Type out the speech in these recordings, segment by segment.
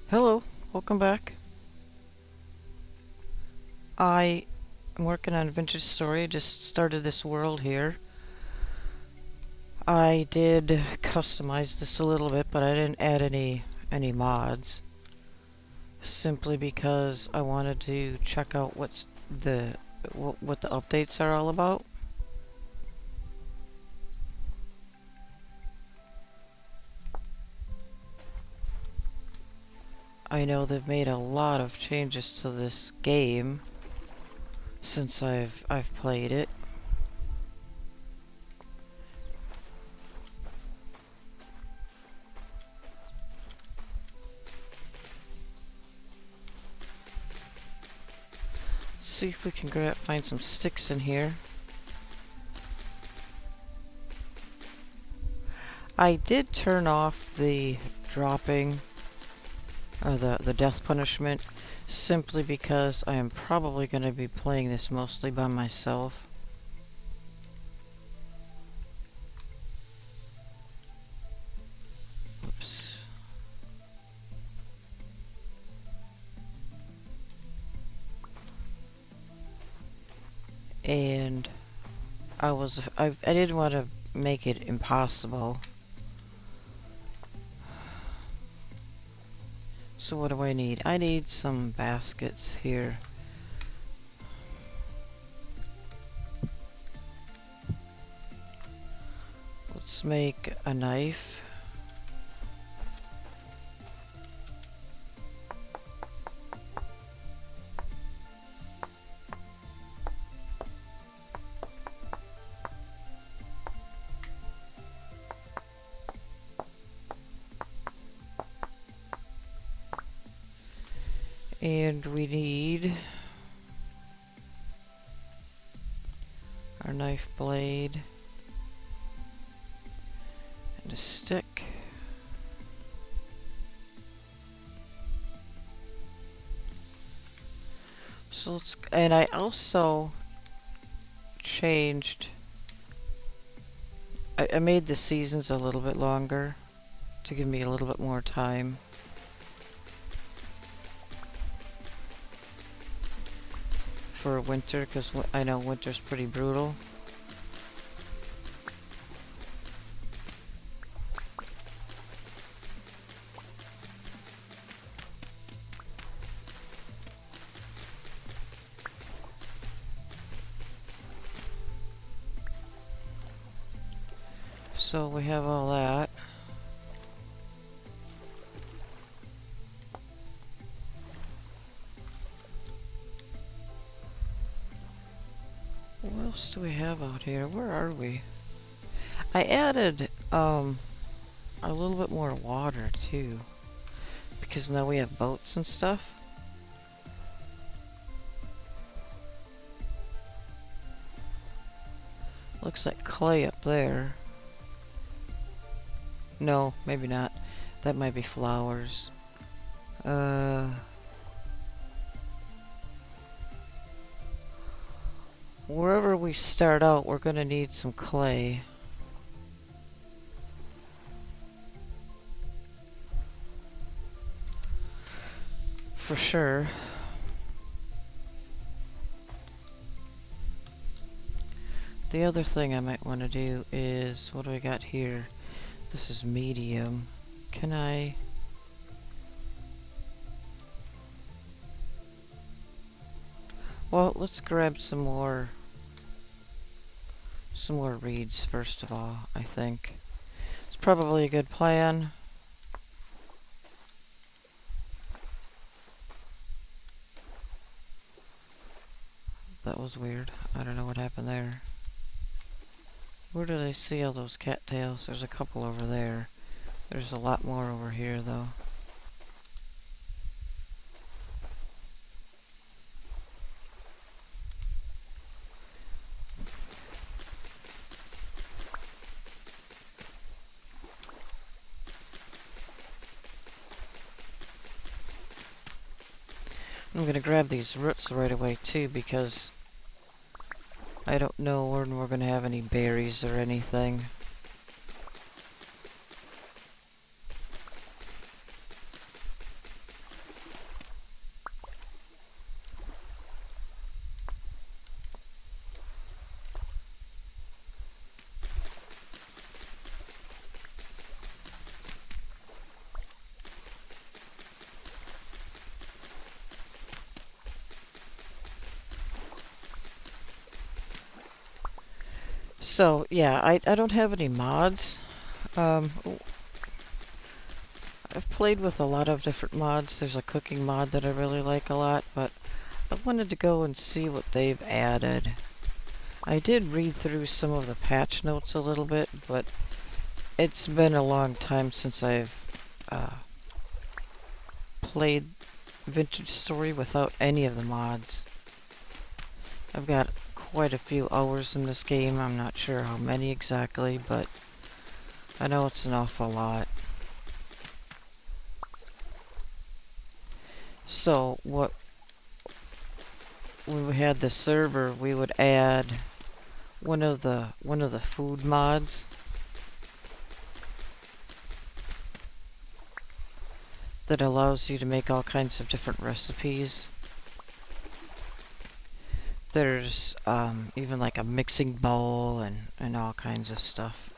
Hello, welcome back. I am working on a vintage story. I just started this world here. I did customize this a little bit, but I didn't add any mods. Simply because I wanted to check out what the updates are all about. I know they've made a lot of changes to this game since I've played it. See if we can find some sticks in here. I did turn off the dropping or the death punishment simply because I am probably going to be playing this mostly by myself. Oops. And I didn't want to make it impossible. So what do I need? I need some baskets here. Let's make a knife. And we need our knife blade and a stick. So let's, and I also changed, I made the seasons a little bit longer to give me a little bit more time. For winter, because I know winter's pretty brutal. So we have all that. What else do we have out here? Where are we? I added a little bit more water too, because now we have boats and stuff. Looks like clay up there. No, maybe not. That might be flowers. Wherever we start out, we're gonna need some clay. For sure. The other thing I might want to do is, what do I got here? This is medium. Can I... Well, let's grab some more reeds first of all, I think. It's probably a good plan. That was weird. I don't know what happened there. Where did I see all those cattails? There's a couple over there. There's a lot more over here though. I'm gonna grab these roots right away too, because I don't know when we're gonna have any berries or anything. So, yeah, I don't have any mods. Um, I've played with a lot of different mods. There's a cooking mod that I really like a lot, but I wanted to go and see what they've added. I did read through some of the patch notes a little bit, but it's been a long time since I've played Vintage Story without any of the mods. I've got quite a few hours in this game. I'm not sure how many exactly, but I know it's an awful lot. So, when we had the server, we would add one of the food mods that allows you to make all kinds of different recipes. There's even like a mixing bowl and all kinds of stuff.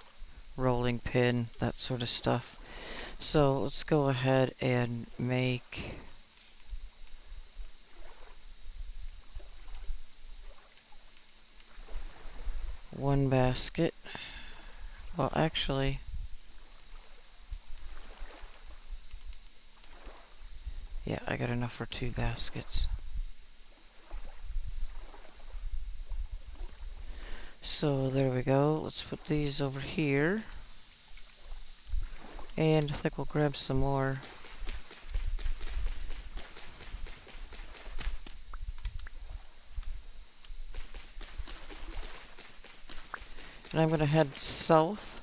Rolling pin, that sort of stuff. So let's go ahead and make one basket. Well, actually, yeah, I got enough for 2 baskets. So there we go. Let's put these over here. And I think we'll grab some more. And I'm going to head south.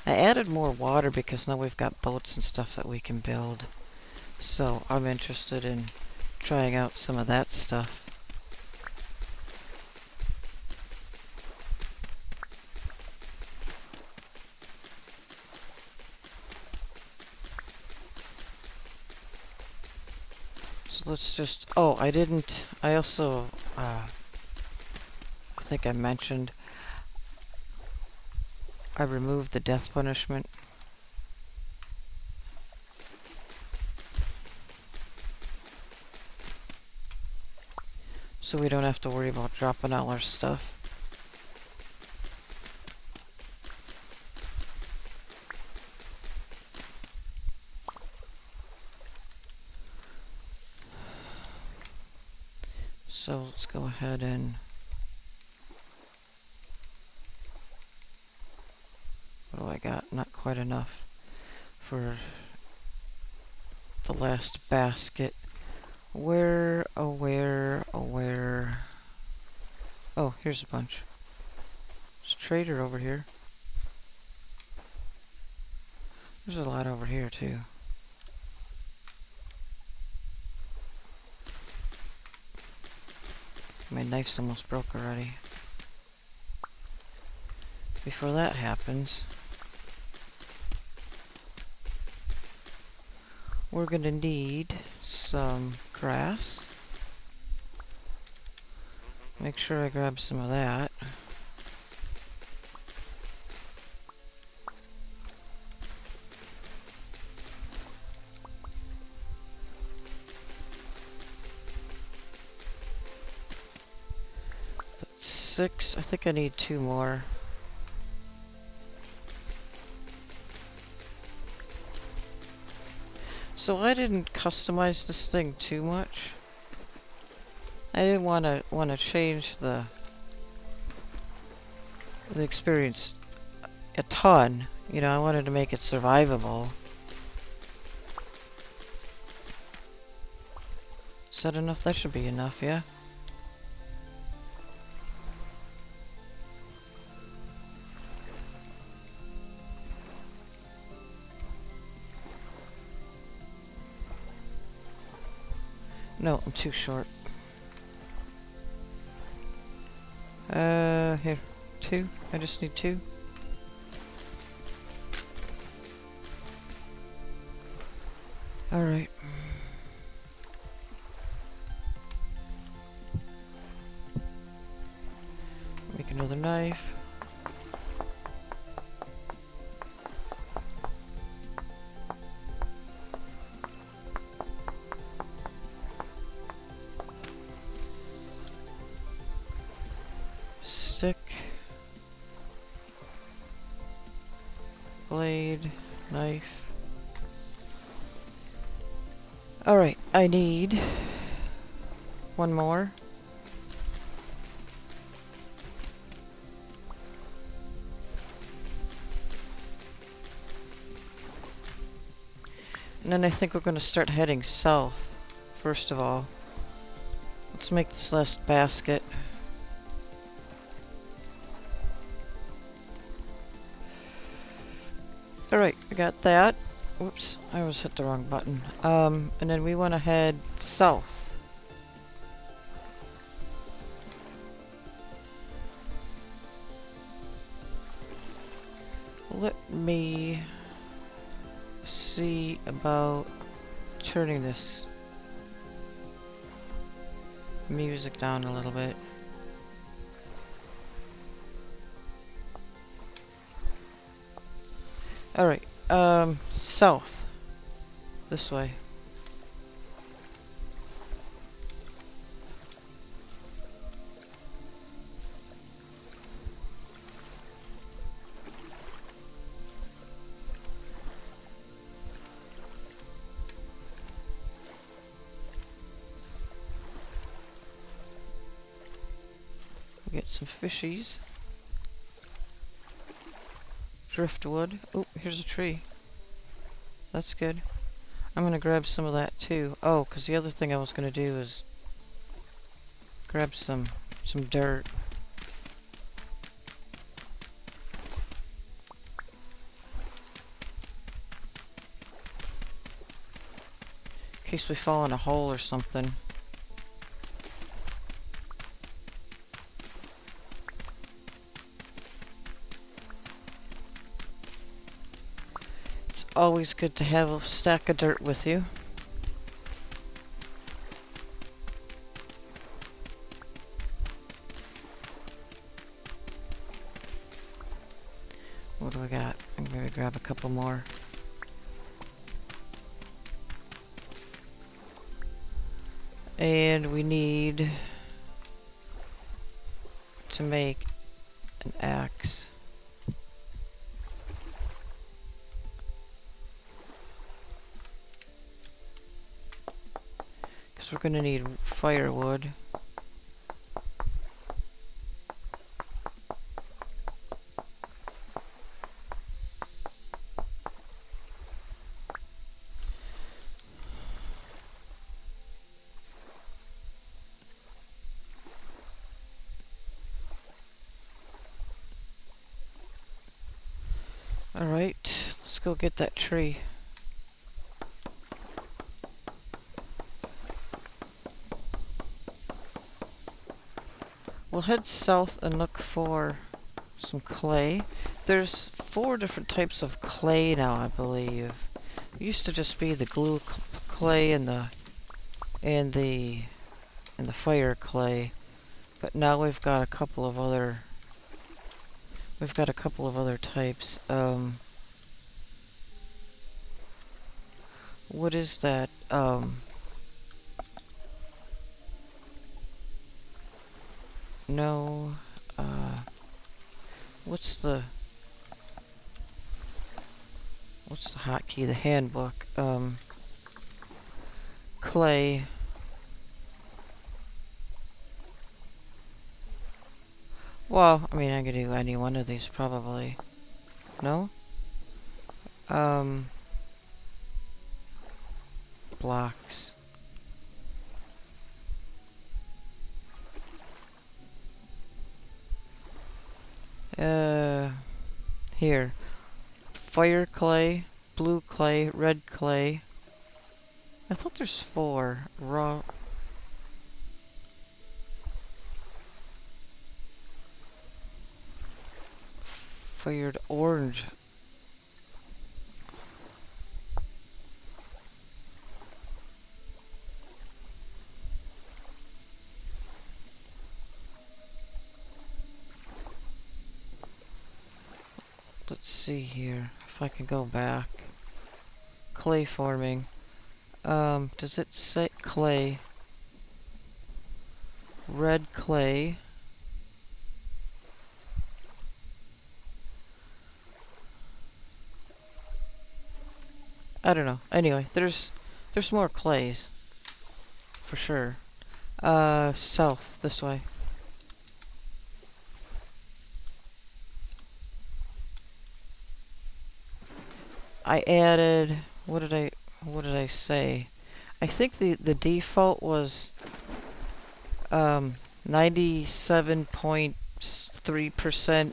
I added more water because now we've got boats and stuff that we can build. So I'm interested in trying out some of that stuff. So let's just, oh, I also, I think I mentioned, I removed the death punishment. So we don't have to worry about dropping all our stuff. So let's go ahead and what do I got? Not quite enough for the last basket. Where, oh where, oh where? Oh, here's a bunch. There's a trader over here. There's a lot over here too. My knife's almost broke already. Before that happens, we're gonna need some grass. Make sure I grab some of that. That's 6. I think I need 2 more. So I didn't customize this thing too much. I didn't want to change the experience a ton. You know, I wanted to make it survivable. Is that enough? That should be enough, yeah? No, I'm too short. Here. 2. I just need 2. Alright. Make another knife. stick, blade, knife. Alright, I need one more. And then I think we're going to start heading south, first of all. Let's make this last basket. Alright, we got that. Whoops, I almost hit the wrong button. And then we want to head south. Let me see about turning this music down a little bit. Alright, south. This way. We'll get some fishies. Driftwood. Oh, here's a tree. That's good. I'm gonna grab some of that too. Oh, because the other thing I was gonna do is grab some dirt. In case we fall in a hole or something. Always good to have a stack of dirt with you. What do we got? I'm gonna grab a couple more. And we need to make an axe. We're gonna need firewood. Alright, let's go get that tree. We'll head south and look for some clay. There's 4 different types of clay now, I believe. It used to just be the glue clay and the fire clay, but now we've got a couple of other types. What is that? No, what's the hotkey? The handbook. Clay. Well, I mean, I could do any one of these probably. No? Blocks. Here. Fire clay, blue clay, red clay. I thought there's 4. Raw. Fired orange. Let's see here if I can go back. Clay forming. Does it say clay? Red clay. I don't know. Anyway, there's more clays for sure. South this way. I added. What did I say? I think the default was 97.3%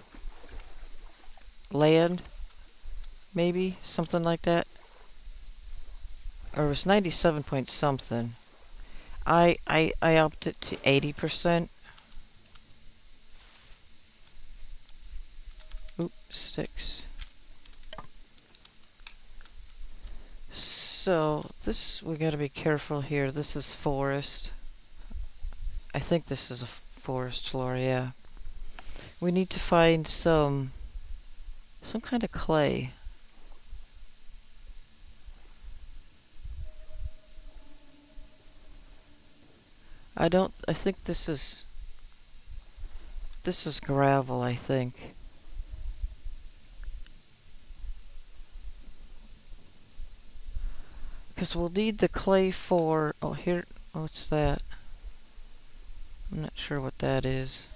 land, maybe something like that, or it was 97 point something. I upped it to 80%. Oop, sticks. So this, we gotta be careful here. This is forest. I think this is a forest floor, yeah. We need to find some kind of clay. I think this is gravel, I think. Because we'll need the clay for, oh here, what's that? I'm not sure what that is.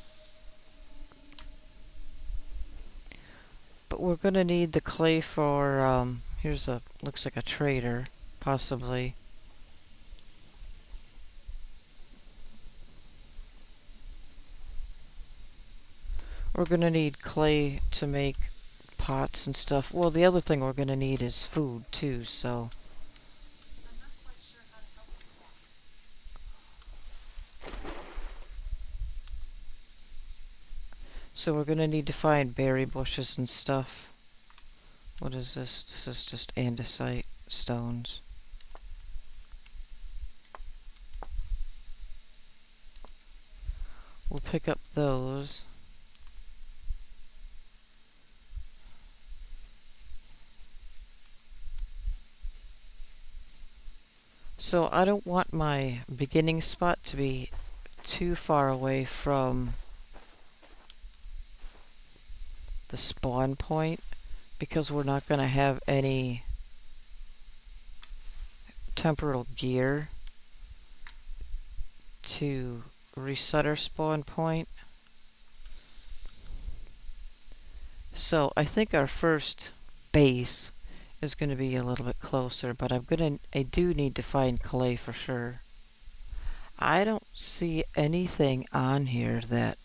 But we're gonna need the clay for, here's a, looks like a trader, possibly. We're gonna need clay to make pots and stuff. Well, the other thing we're gonna need is food too, so. So we're gonna need to find berry bushes and stuff. What is this? This is just andesite stones. We'll pick up those. So I don't want my beginning spot to be too far away from the spawn point, because we're not going to have any temporal gear to reset our spawn point. So I think our first base is going to be a little bit closer, but I do need to find clay for sure. I don't see anything on here that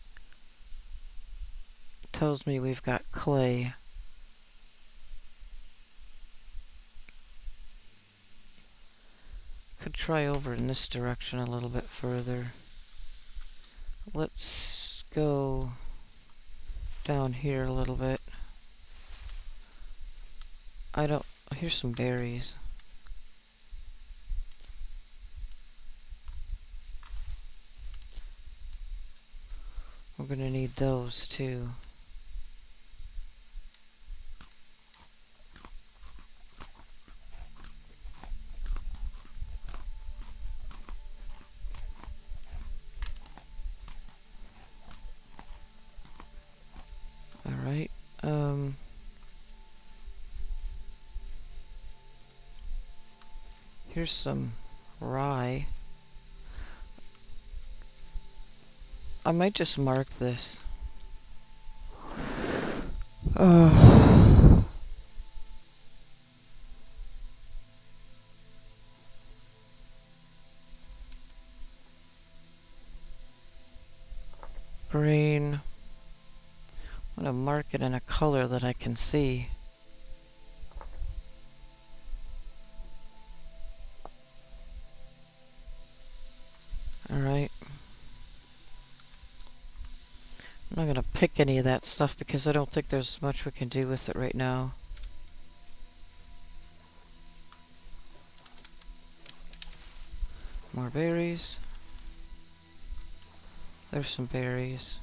tells me we've got clay. Could try over in this direction a little bit further. Let's go down here a little bit. Here's some berries. We're gonna need those too. Alright, here's some rye. I might just mark this. Green. I'm gonna mark it in a color that I can see. Alright. I'm not gonna pick any of that stuff because I don't think there's much we can do with it right now. More berries. There's some berries.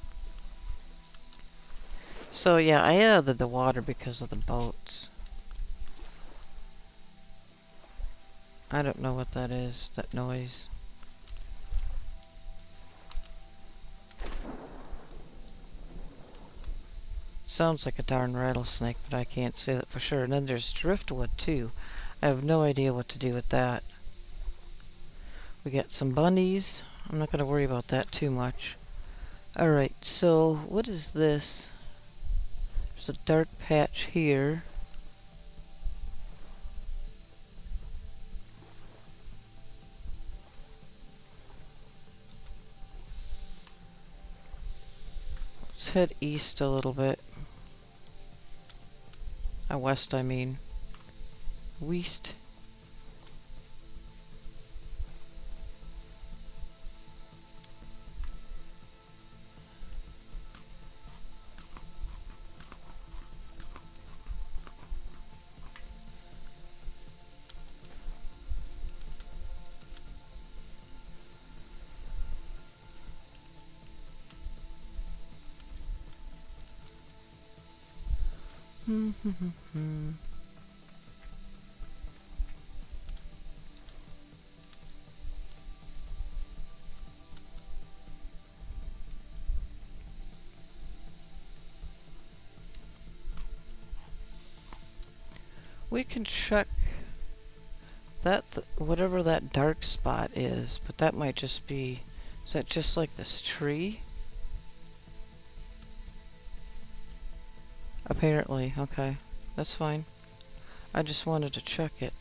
So yeah, I added the water because of the boats. I don't know what that is, that noise. Sounds like a darn rattlesnake, but I can't say that for sure. And then there's driftwood too. I have no idea what to do with that. We got some bunnies. I'm not going to worry about that too much. Alright, so what is this? There's a dark patch here. Let's head east a little bit. West, I mean. West. We can check that, whatever that dark spot is, but that might just be, is that just like this tree? Apparently, okay, that's fine. I just wanted to check it.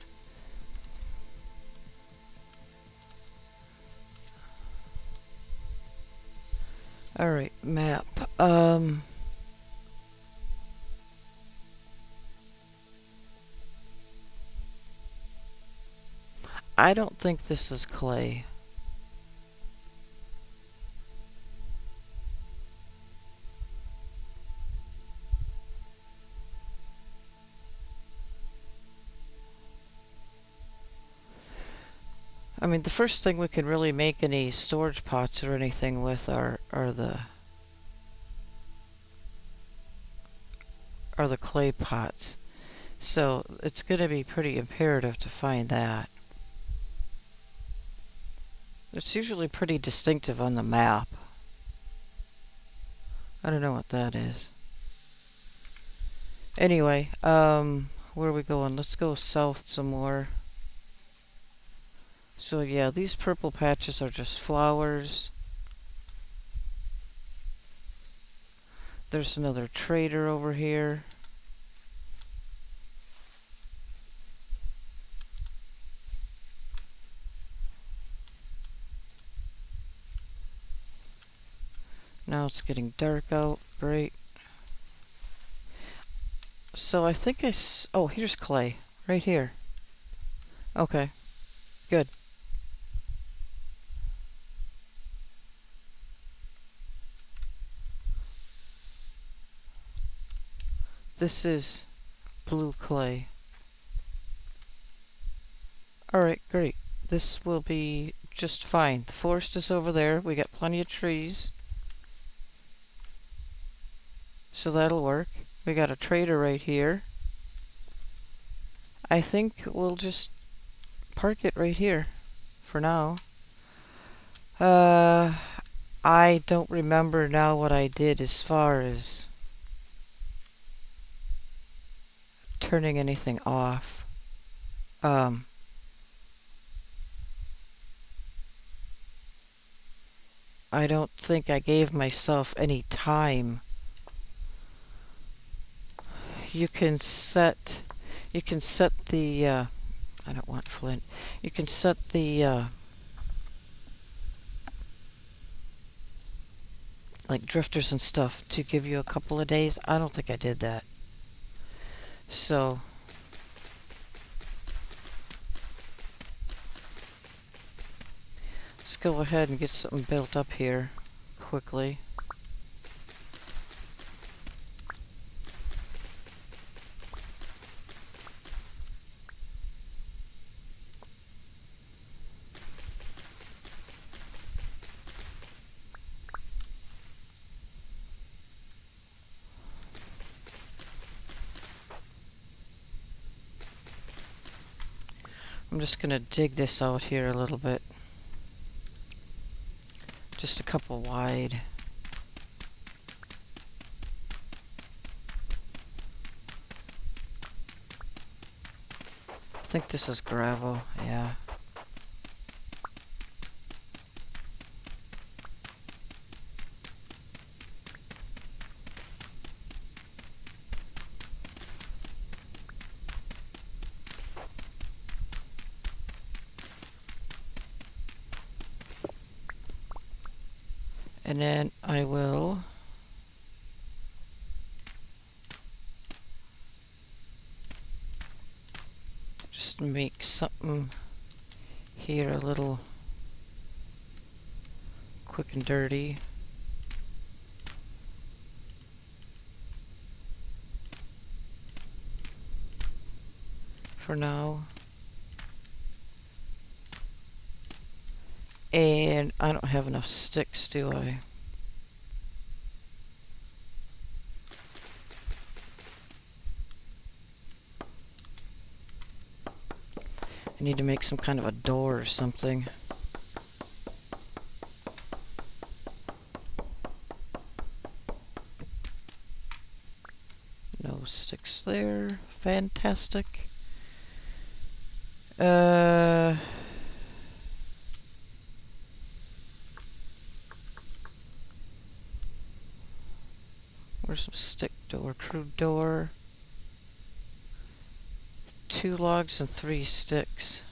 Alright, map. I don't think this is clay. I mean, the first thing we could really make any storage pots or anything with are the clay pots. So it's going to be pretty imperative to find that. It's usually pretty distinctive on the map. I don't know what that is. Anyway, where are we going? Let's go south some more. So yeah, these purple patches are just flowers. There's another trader over here. Now it's getting dark out. Great. So I think oh, here's clay. Right here. Okay. Good. This is blue clay. Alright, great. This will be just fine. The forest is over there. We got plenty of trees. So that'll work. We got a trader right here. I think we'll just park it right here for now. I don't remember now what I did as far as turning anything off. I don't think I gave myself any time. You can set the, I don't want flint. You can set the, like drifters and stuff to give you a couple of days. I don't think I did that. So, let's go ahead and get something built up here quickly. I'm just gonna dig this out here a little bit. Just a couple wide. think this is gravel, yeah. And then I will just make something here a little quick and dirty. For now. And I don't have enough sticks, do I? I need to make some kind of a door or something. No sticks there. Fantastic. Where's some stick door? Crude door. 2 logs and 3 sticks.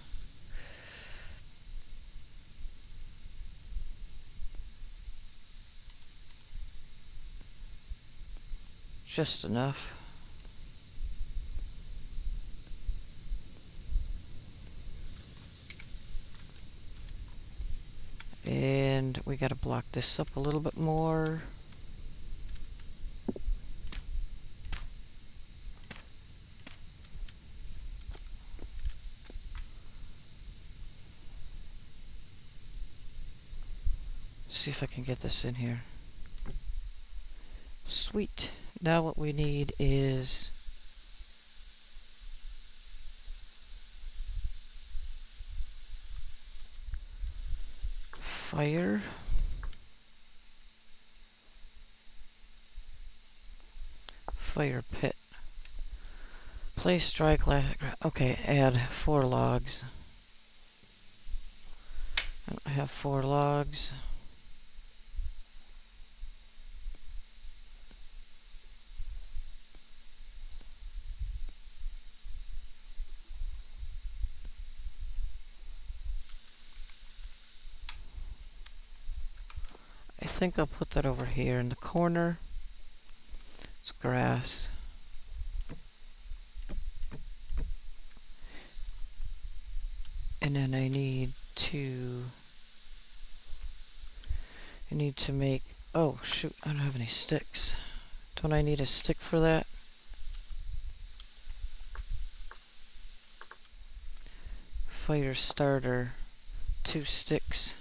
Just enough. And we gotta block this up a little bit more. See if I can get this in here. Sweet. Now what we need is fire. Fire pit. Place dry glass. Okay, add 4 logs. I have 4 logs. I think I'll put that over here in the corner. It's grass. And then I need to make, oh shoot, I don't have any sticks. Don't I need a stick for that? Fire starter, 2 sticks.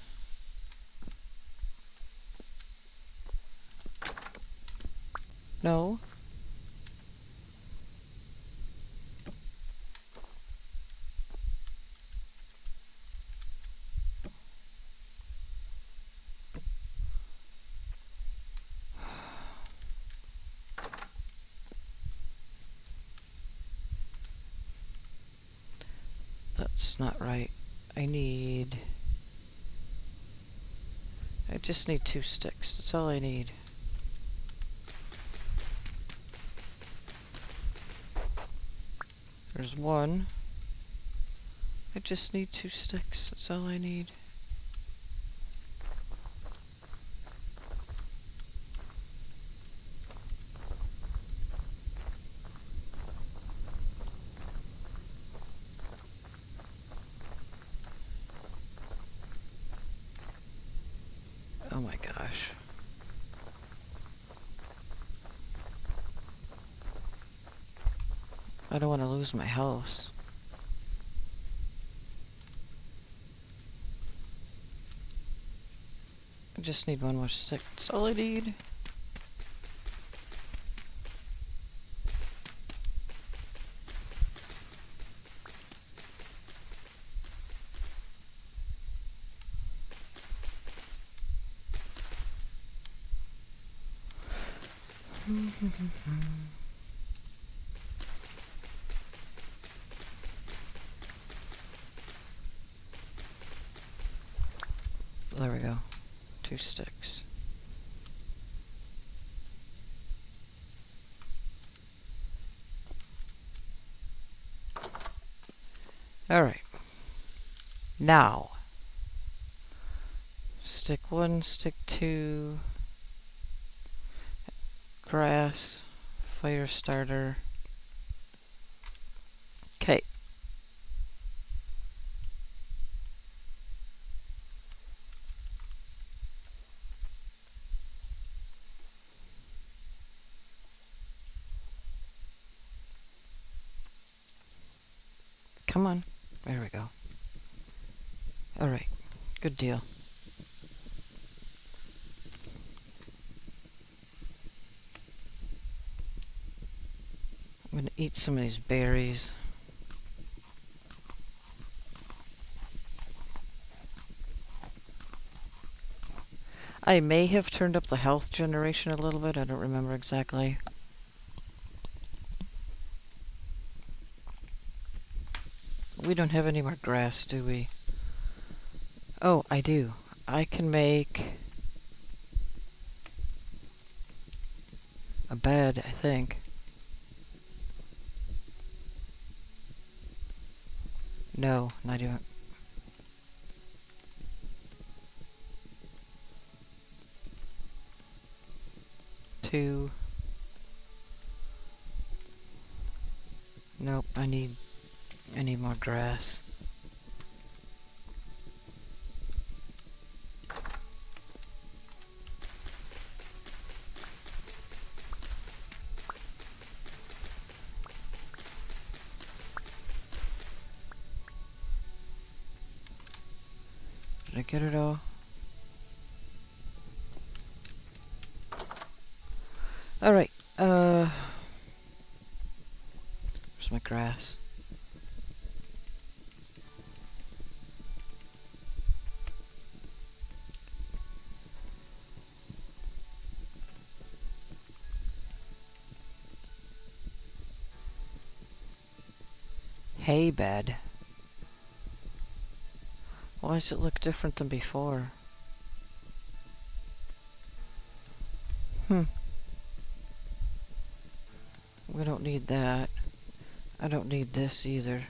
No. That's not right. I just need 2 sticks. That's all I need. There's 1. I just need 2 sticks. That's all I need. Oh my gosh. I don't want to lose my house. I just need 1 more stick. That's all I need. There we go. 2 sticks. Alright. Now. Stick 1, stick 2. Grass. Fire starter. Okay. Come on. There we go. Alright. Good deal. I'm gonna eat some of these berries. I may have turned up the health generation a little bit. I don't remember exactly. We don't have any more grass, do we? Oh, I do. I can make a bed, I think. No, not even. Two. Nope, I need more grass. Did I get it all? Alright, where's my grass? Hay bed. Why does it look different than before? We don't need that. I don't need this either.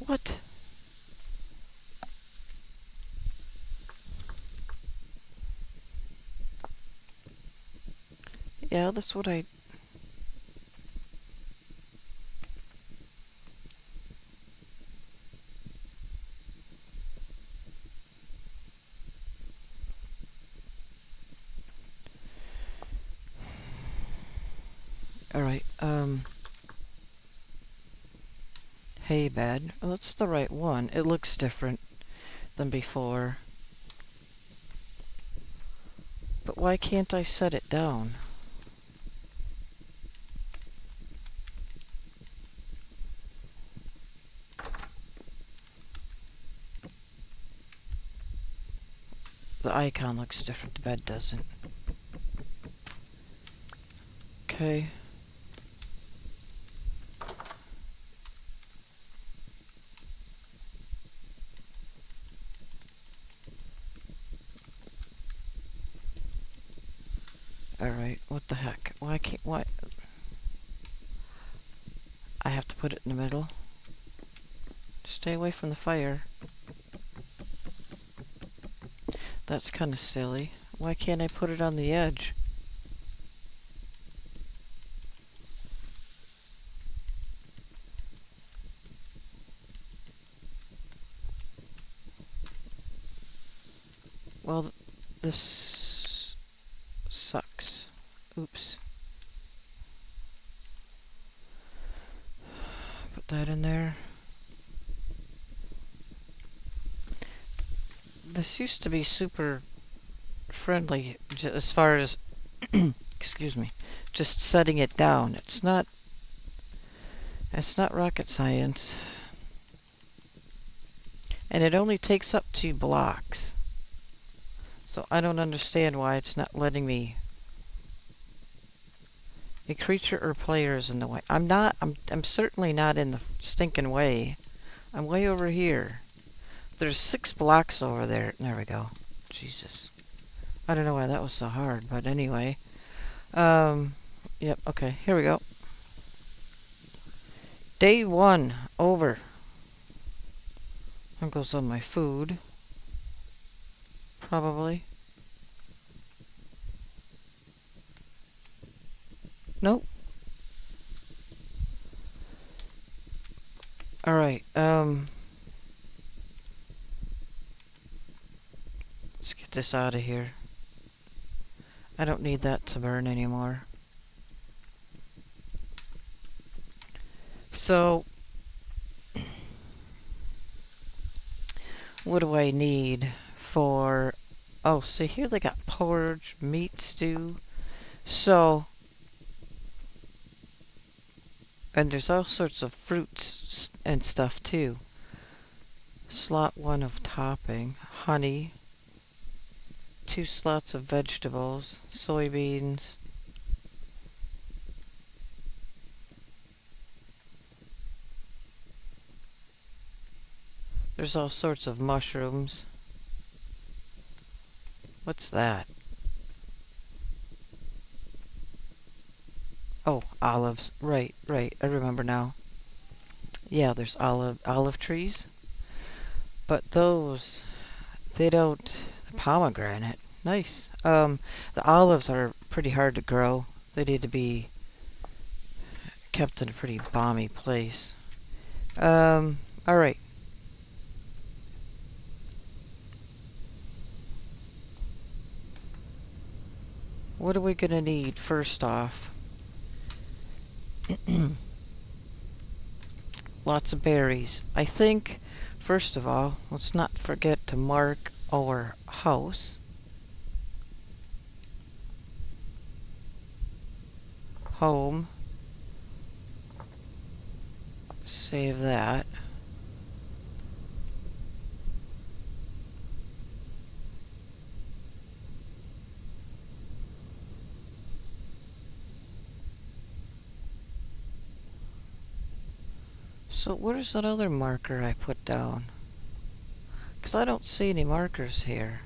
What? Yeah, that's what I... Alright, hay bed. Oh, that's the right one. It looks different than before. But why can't I set it down? The icon looks different, the bed doesn't. Okay. Alright, what the heck? Why can't... Why... I have to put it in the middle. Stay away from the fire. That's kind of silly. Why can't I put it on the edge? Well, this sucks. Oops. Put that in there. This used to be super friendly as far as excuse me, just setting it down. It's not rocket science. And it only takes up 2 blocks. So I don't understand why it's not letting me. A creature or player is in the way. I'm certainly not in the stinking way. I'm way over here. There's 6 blocks over there. There we go. Jesus. I don't know why that was so hard, but anyway. Yep, okay, here we go. Day 1, over. There goes on my food. Probably. Nope. Alright, let's get this out of here. I don't need that to burn anymore. So, what do I need for... Oh, see here they got porridge, meat stew. So, and there's all sorts of fruits and stuff too. Slot 1 of topping, honey, 2 slots of vegetables, soybeans, there's all sorts of mushrooms. What's that? Oh, olives. Right, I remember now. Yeah, there's olive trees. But those, they don't... Pomegranate. Nice. The olives are pretty hard to grow. They need to be kept in a pretty balmy place. Alright. What are we gonna need first off? Lots of berries. I think, first of all, let's not forget to mark our house. Home. Save that. So where's that other marker I put down? Because I don't see any markers here.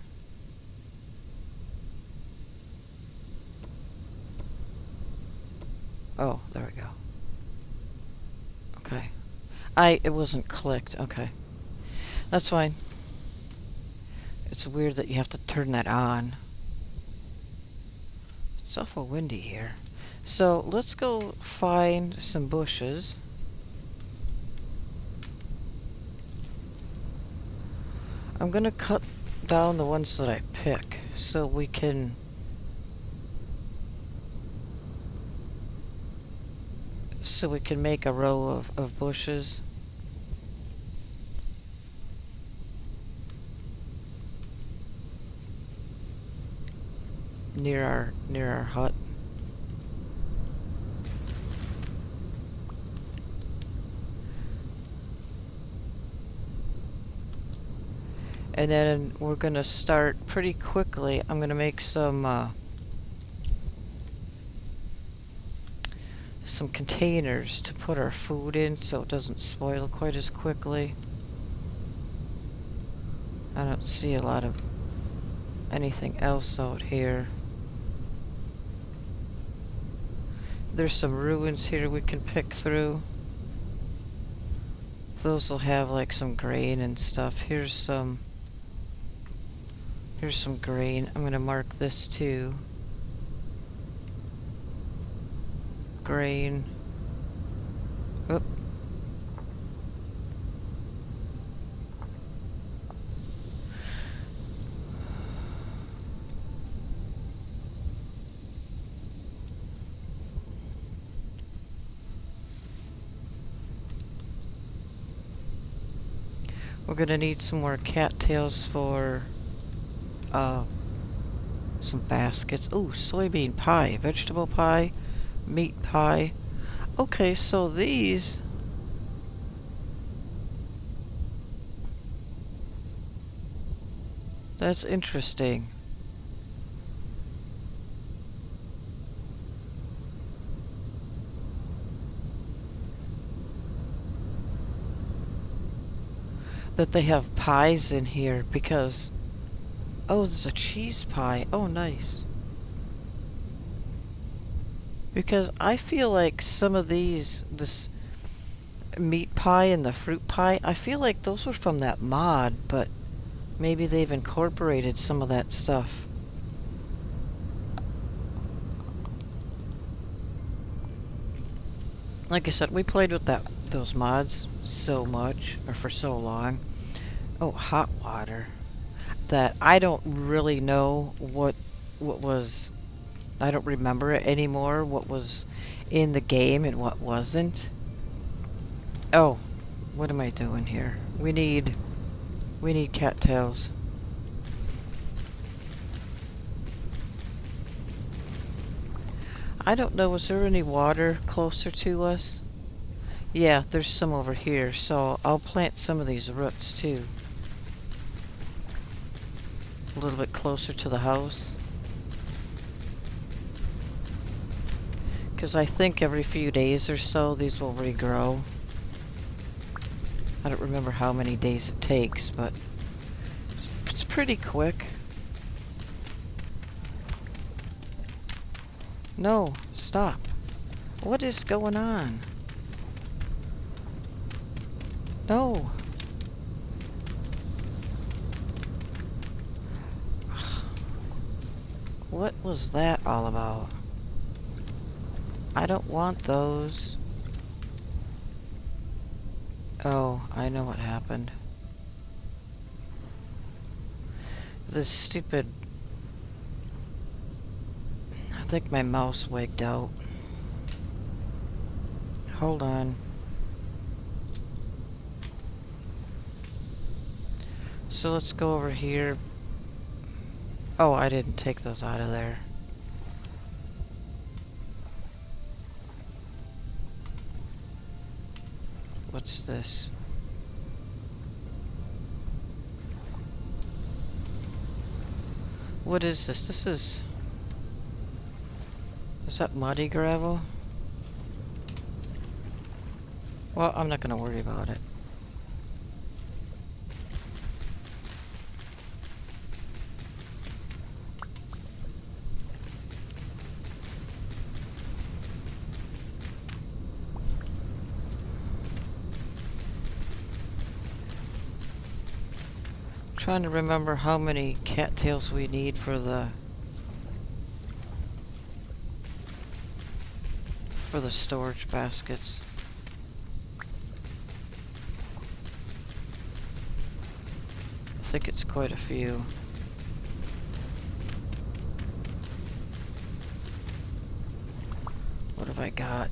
Oh, there we go. Okay. It wasn't clicked. Okay. That's fine. It's weird that you have to turn that on. It's awful windy here. So let's go find some bushes. I'm gonna cut down the ones that I pick so we can make a row of bushes. Near our hut. And then we're gonna start pretty quickly. I'm gonna make some containers to put our food in so it doesn't spoil quite as quickly. I don't see a lot of anything else out here. There's some ruins here we can pick through. Those will have like some grain and stuff. Here's some grain. I'm gonna mark this too. Grain. Oop. We're gonna need some more cattails for some baskets. Ooh, soybean pie, vegetable pie, meat pie. Okay, so these That's interesting. That they have pies in here because... Oh, there's a cheese pie. Oh, nice. Because I feel like some of these, this meat pie and the fruit pie, I feel like those were from that mod, but maybe they've incorporated some of that stuff. Like I said, we played with those mods so much, or for so long. Oh, hot water. That I don't really know what was... I don't remember it anymore, what was in the game and what wasn't. Oh, what am I doing here? We need cattails. I don't know, is there any water closer to us? Yeah, there's some over here, so I'll plant some of these roots too. A little bit closer to the house. Because I think every few days or so these will regrow. I don't remember how many days it takes, but it's pretty quick. No, stop. What is going on? No. What was that all about? I don't want those. Oh, I know what happened. This stupid... I think my mouse wigged out. Hold on. So let's go over here. Oh, I didn't take those out of there. What's this? What is this? This is... Is that muddy gravel? Well, I'm not gonna worry about it. Trying to remember how many cattails we need for the storage baskets. I think it's quite a few. What have I got?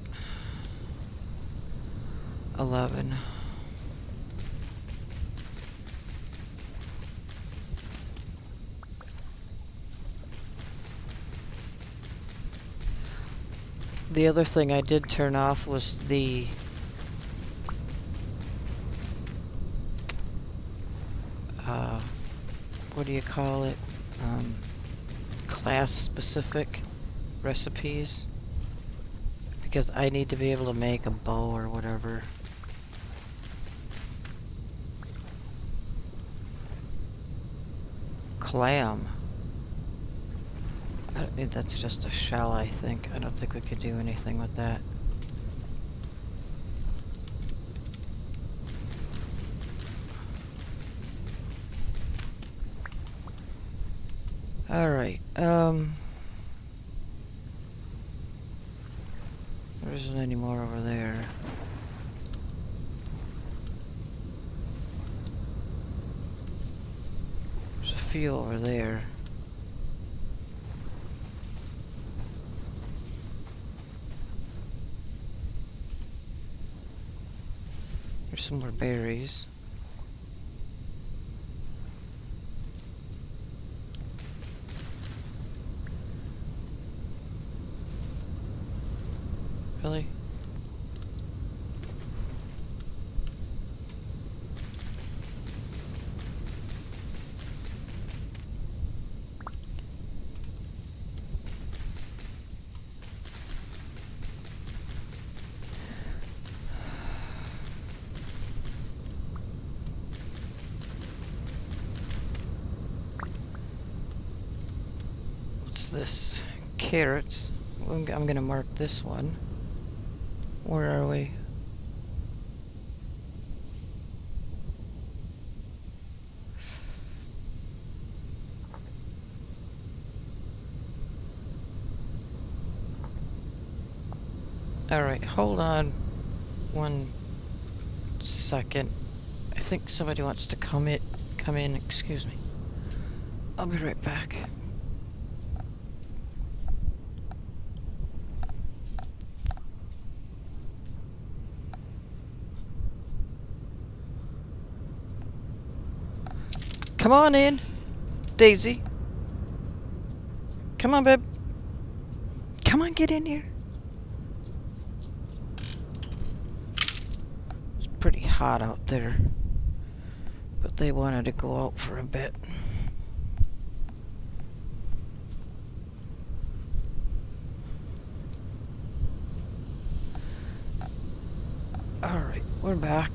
11. The other thing I did turn off was the what do you call it? Class specific recipes, because I need to be able to make a bow or whatever. Clam. That's just a shell, I think. I don't think we could do anything with that. Alright, there isn't any more over there. There's a few over there. There's some more berries. Really? carrots. I'm gonna mark this one. Where are we? Alright, hold on 1 second. I think somebody wants to come in, excuse me. I'll be right back. Come on in, Daisy. Come on, babe. Come on, get in here. It's pretty hot out there, but they wanted to go out for a bit. Alright, we're back.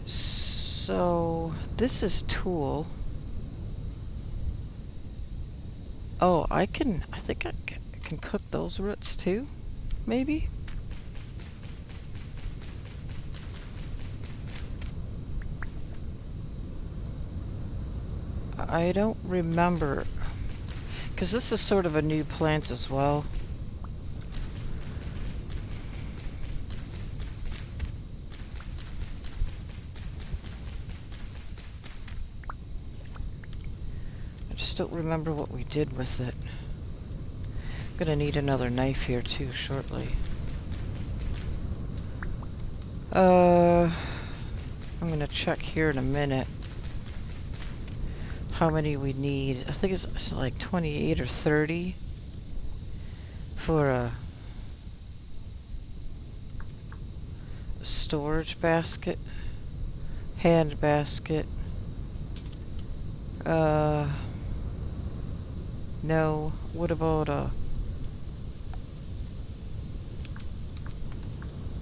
So, this is tool. Oh, I think I can cook those roots too, maybe? I don't remember, because this is sort of a new plant as well. I just don't remember what we did with it. I'm gonna need another knife here too shortly. I'm gonna check here in a minute how many we need. I think it's like 28 or 30 for a storage basket, hand basket. No. What about a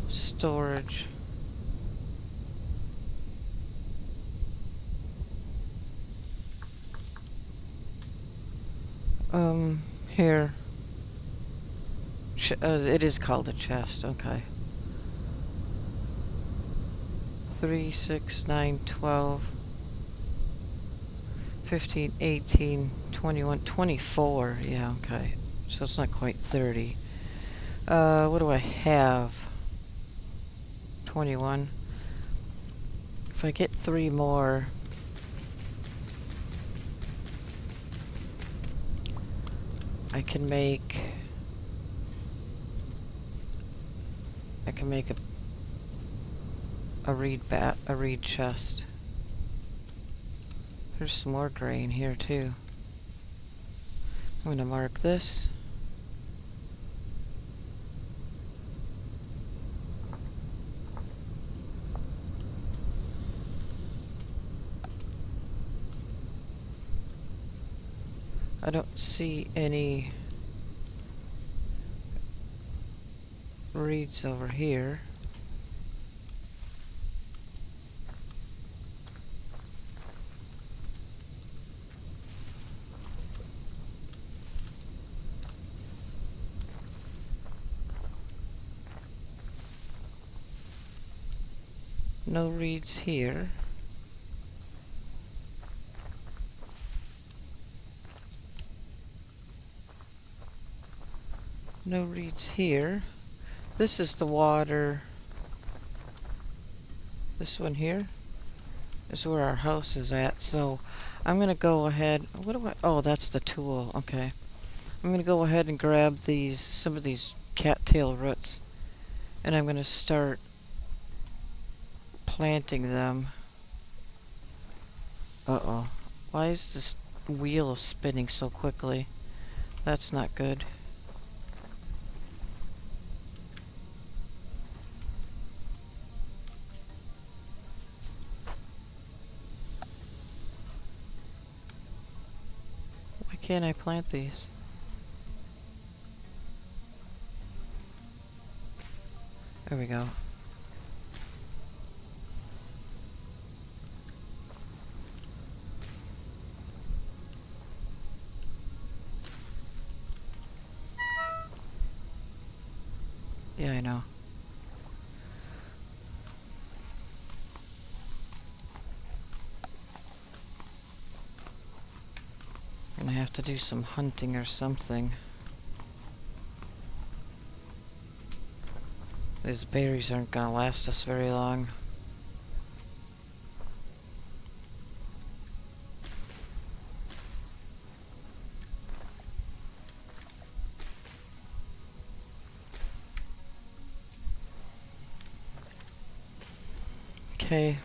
storage? Here. It is called a chest, okay. 3, 6, 9, 12, 15, 18, 21, 24. Yeah, okay. So it's not quite 30. What do I have? 21. If I get 3 more, I can make a reed chest. There's some more grain here too. I'm gonna mark this. I don't see any reeds over here. No reeds here. No reeds here. This is the water. This one here is where our house is at. So I'm gonna go ahead. What do I? Oh, that's the tool. Okay. I'm gonna go ahead and grab some of these cattail roots, and I'm gonna start planting them. Uh-oh. Why is this wheel spinning so quickly? That's not good. Why can't I plant these? There we go. Yeah, I know. Gonna have to do some hunting or something. These berries aren't gonna last us very long. Okay.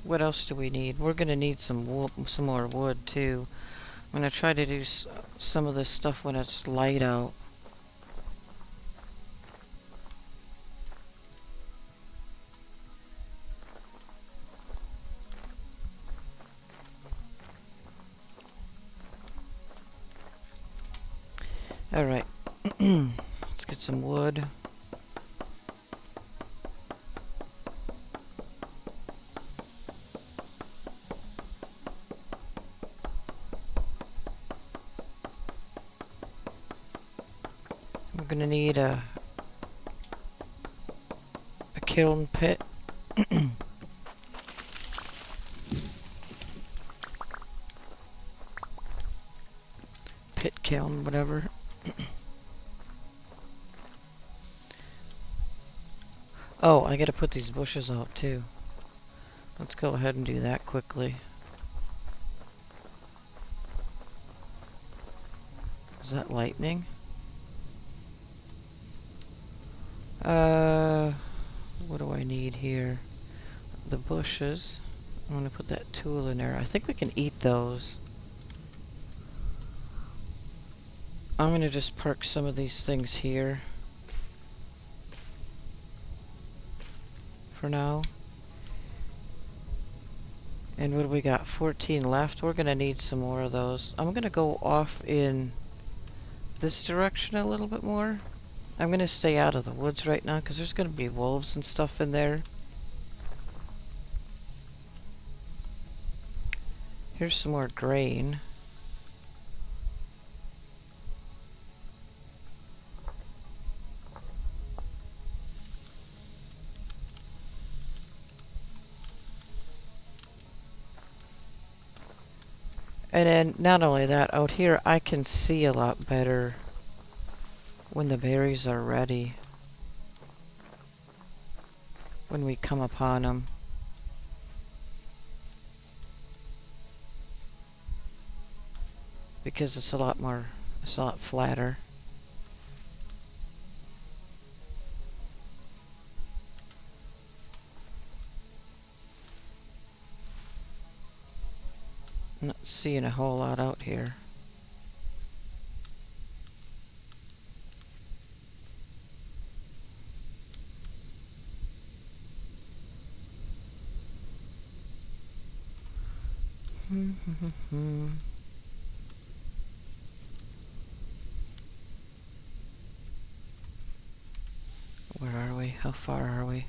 What else do we need? We're gonna need some more wood too. I'm gonna try to do some of this stuff when it's light out. Alright. Let's get some wood. We're gonna need a kiln pit. Pit kiln, whatever. Oh, I gotta put these bushes out too. Let's go ahead and do that quickly. Is that lightning? What do I need here? The bushes. I'm gonna put that tool in there. I think we can eat those. I'm gonna just park some of these things here for now. And what do we got? 14 left. We're gonna need some more of those. I'm gonna go off in this direction a little bit more. I'm gonna stay out of the woods right now because there's gonna be wolves and stuff in there. Here's some more grain. And then, not only that, out here I can see a lot better when the berries are ready. When we come upon them. Because it's a lot flatter. I'm not seeing a whole lot out here. Where are we? How far are we?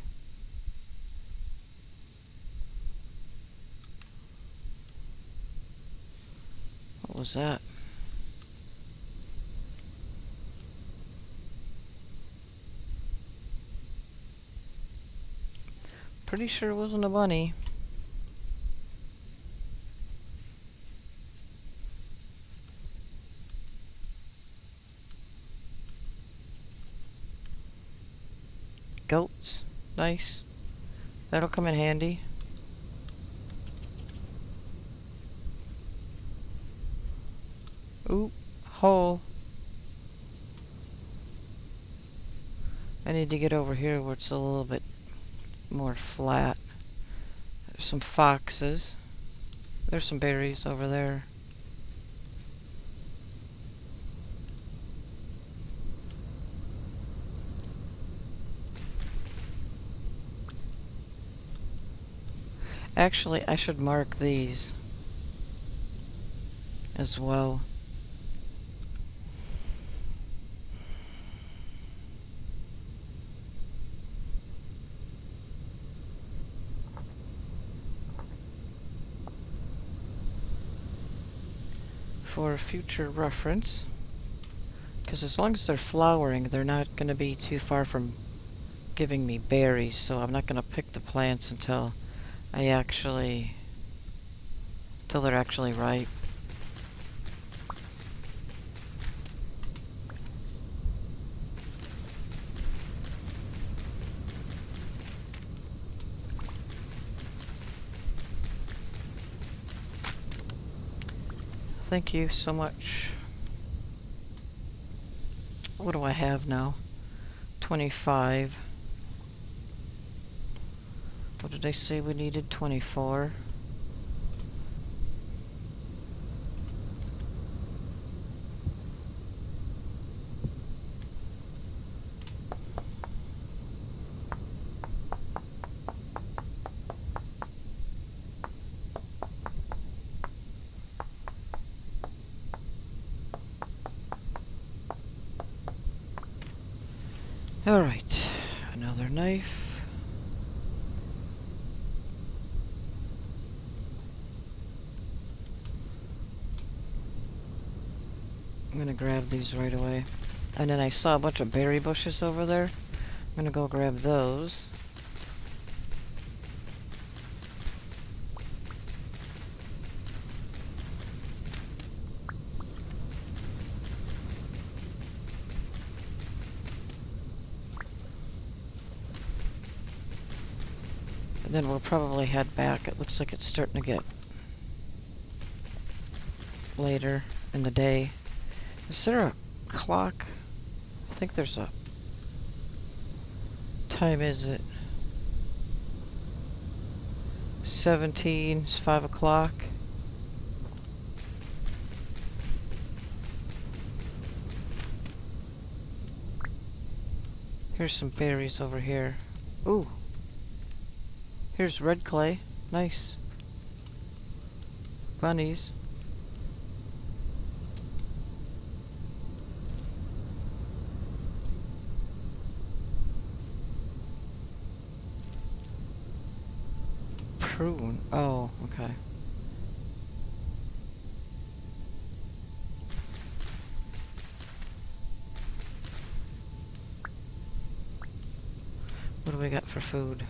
What was that? Pretty sure it wasn't a bunny. Goats. Nice. That'll come in handy. Oop. Hole. I need to get over here where it's a little bit more flat. There's some foxes. There's some berries over there. Actually, I should mark these as well. for future reference. Because as long as they're flowering, they're not going to be too far from giving me berries, so I'm not going to pick the plants until they're actually ripe. Thank you so much. What do I have now? 25. What did I say we needed? 24. Alright, another knife. I'm gonna grab these right away. And then I saw a bunch of berry bushes over there. I'm gonna go grab those. And then we'll probably head back. It looks like it's starting to get later in the day. Is there a clock? I think there's a... Time is it? 17, it's 5 o'clock. Here's some berries over here. Ooh. Here's red clay. Nice. Bunnies. Prune. Oh, okay. What do we got for food?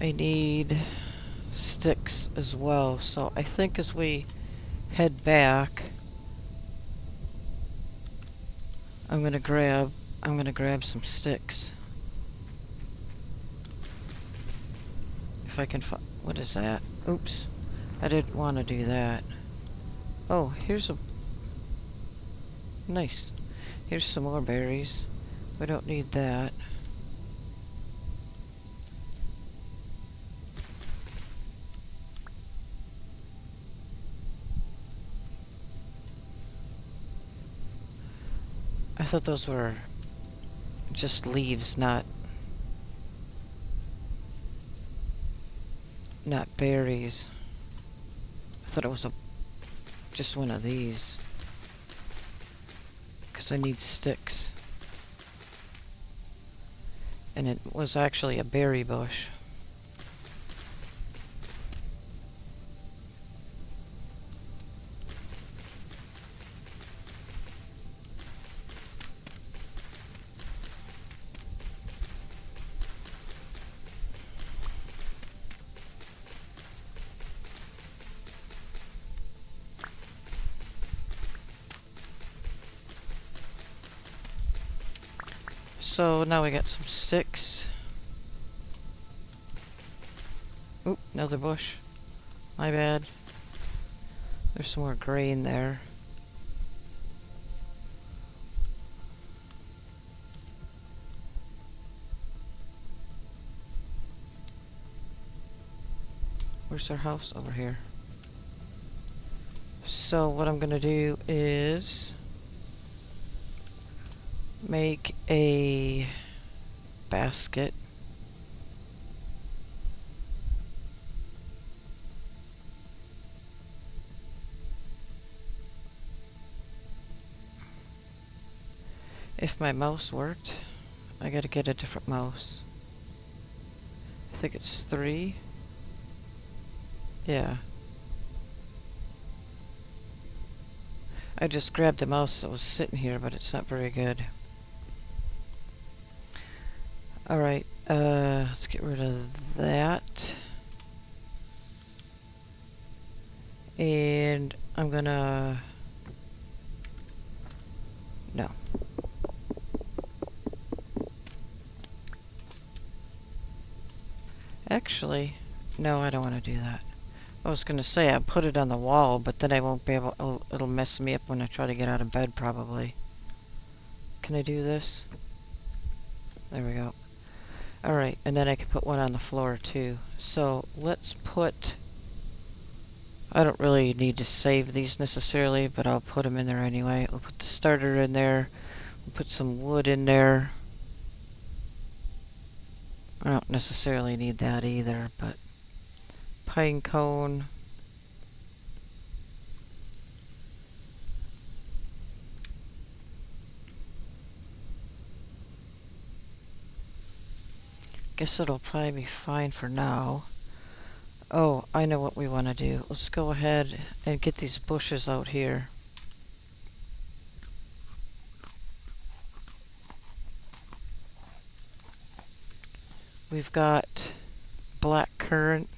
I need sticks as well, so I think as we head back, I'm gonna grab some sticks. If I can find... What is that? Oops. I didn't want to do that. Oh, here's a... Nice. Here's some more berries. We don't need that. I thought those were just leaves, not berries. I thought it was just one of these. 'Cause I need sticks. And it was actually a berry bush. So now we got some sticks. Oop, another bush. My bad. There's some more grain there. Where's our house? Over here. So what I'm gonna do is make a basket. If my mouse worked, I gotta get a different mouse. think it's 3. Yeah. I just grabbed a mouse that was sitting here, but it's not very good. Alright, let's get rid of that. And I'm gonna... No. Actually, no, I don't want to do that. I was gonna say I'd put it on the wall, but then I won't be able... it'll mess me up when I try to get out of bed, probably. Can I do this? There we go. Alright, and then I can put one on the floor, too. So, let's put... I don't really need to save these necessarily, but I'll put them in there anyway. We'll put the starter in there. We'll put some wood in there. I don't necessarily need that either, but... Pine cone. Guess it'll probably be fine for now. Oh, I know what we want to do. Let's go ahead and get these bushes out here. We've got black currant.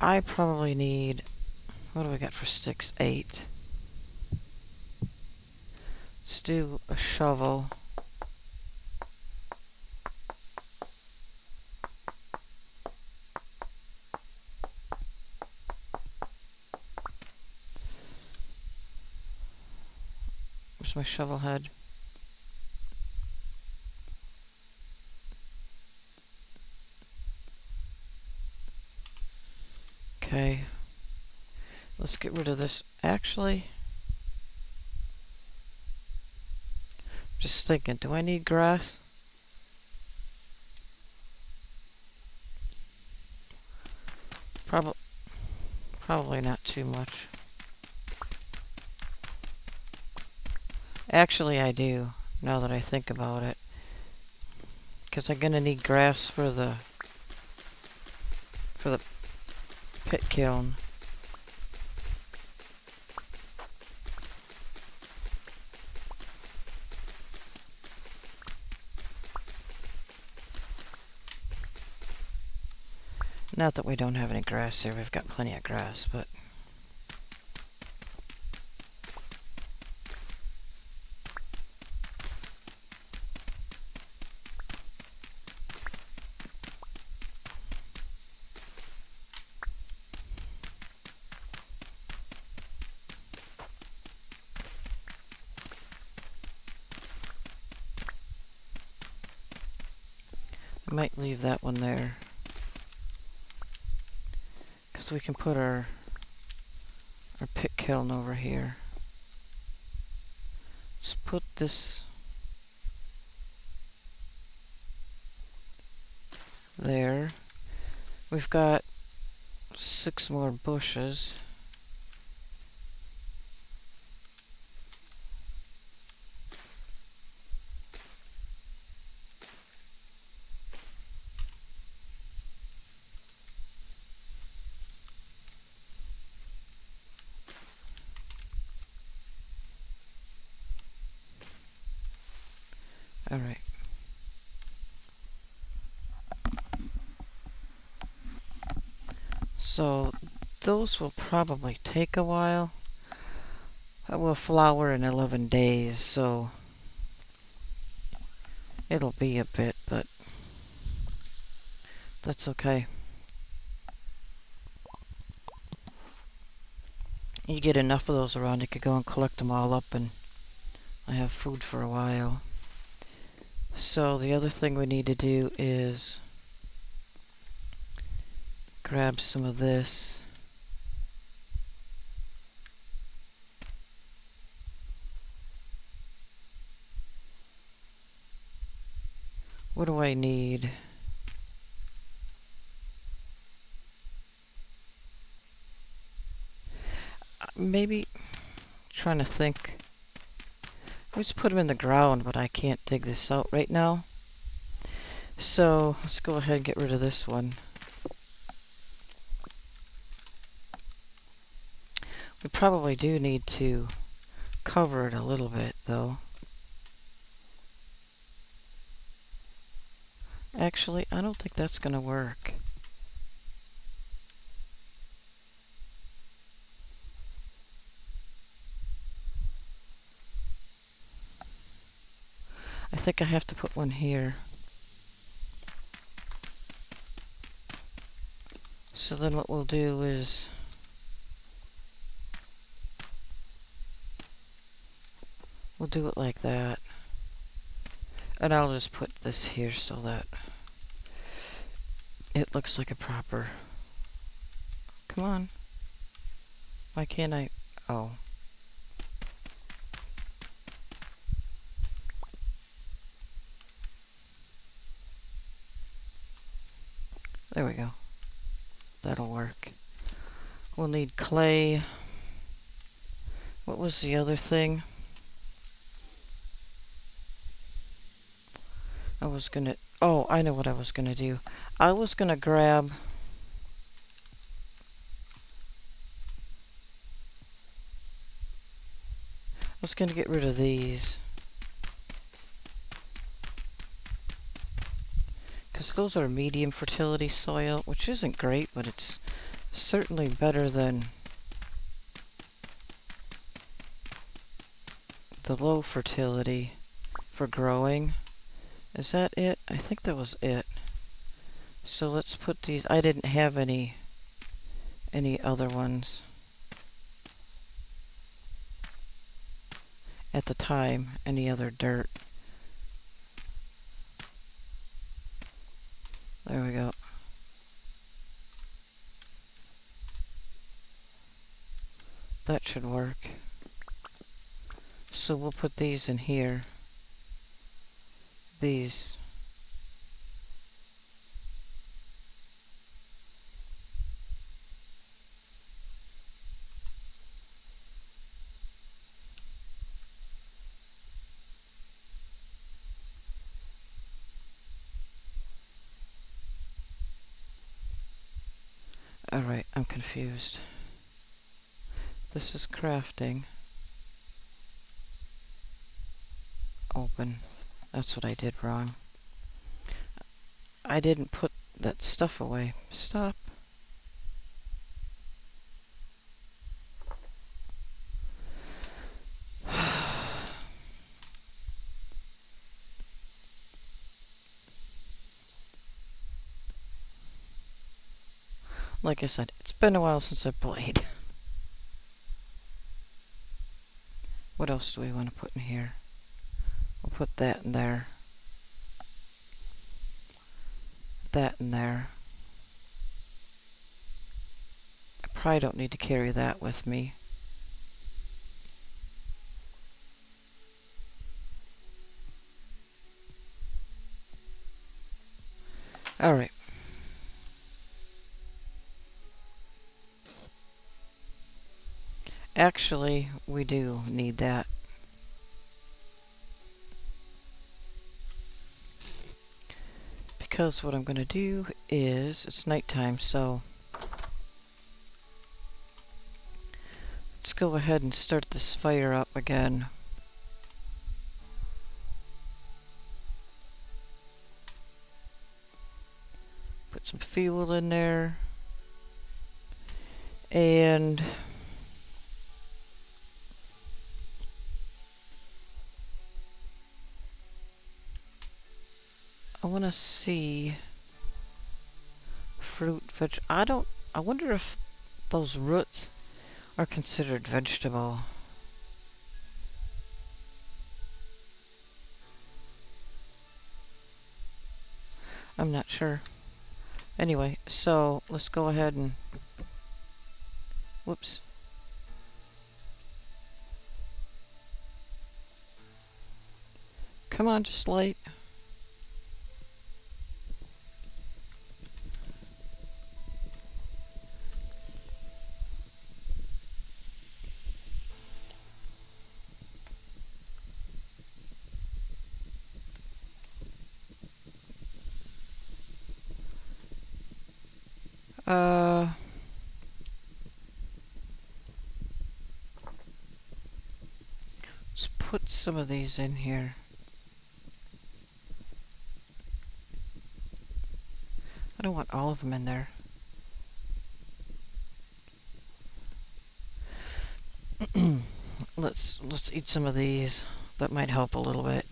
I probably need... what do we got for sticks? 8. Let's do a shovel. Where's my shovel head? Okay. Let's get rid of this. Actually, just thinking, do I need grass? Probably not too much. Actually, I do, now that I think about it. Because I'm gonna need grass for the pit kiln. Not that we don't have any grass here, we've got plenty of grass, but... I might leave that one there. Because we can put our pit kiln over here. Let's put this there. We've got 6 more bushes. Alright. So, those will probably take a while. That will flower in 11 days, so it'll be a bit, but that's okay. You get enough of those around, you could go and collect them all up, and I have food for a while. So the other thing we need to do is grab some of this. What do I need? Maybe, trying to think. Let's put them in the ground, but I can't dig this out right now. So let's go ahead and get rid of this one. We probably do need to cover it a little bit, though. Actually, I don't think that's going to work. I think I have to put one here. So then what we'll do is we'll do it like that. And I'll just put this here so that it looks like a proper... Come on. Why can't I... Oh. There we go. That'll work. We'll need clay. What was the other thing? I was gonna... Oh, I know what I was gonna do. I was gonna grab... I was gonna get rid of these. Because those are medium fertility soil, which isn't great, but it's certainly better than the low fertility for growing. Is that it? I think that was it. So let's put these... I didn't have any other ones at the time, any other dirt. There we go. That should work. So we'll put these in here. These. Alright, I'm confused. This is crafting. Open. That's what I did wrong. I didn't put that stuff away. Stop. Like I said, it's been a while since I played. What else do we want to put in here? We'll put that in there. That in there. I probably don't need to carry that with me. Alright. Actually, we do need that. Because what I'm going to do is, it's nighttime, so let's go ahead and start this fire up again. Put some fuel in there. And I want to see fruit, veg. I wonder if those roots are considered vegetable. I'm not sure. Anyway, so let's go ahead and... Whoops. Come on, just light. Uh, let's put some of these in here. I don't want all of them in there. Let's eat some of these. That might help a little bit.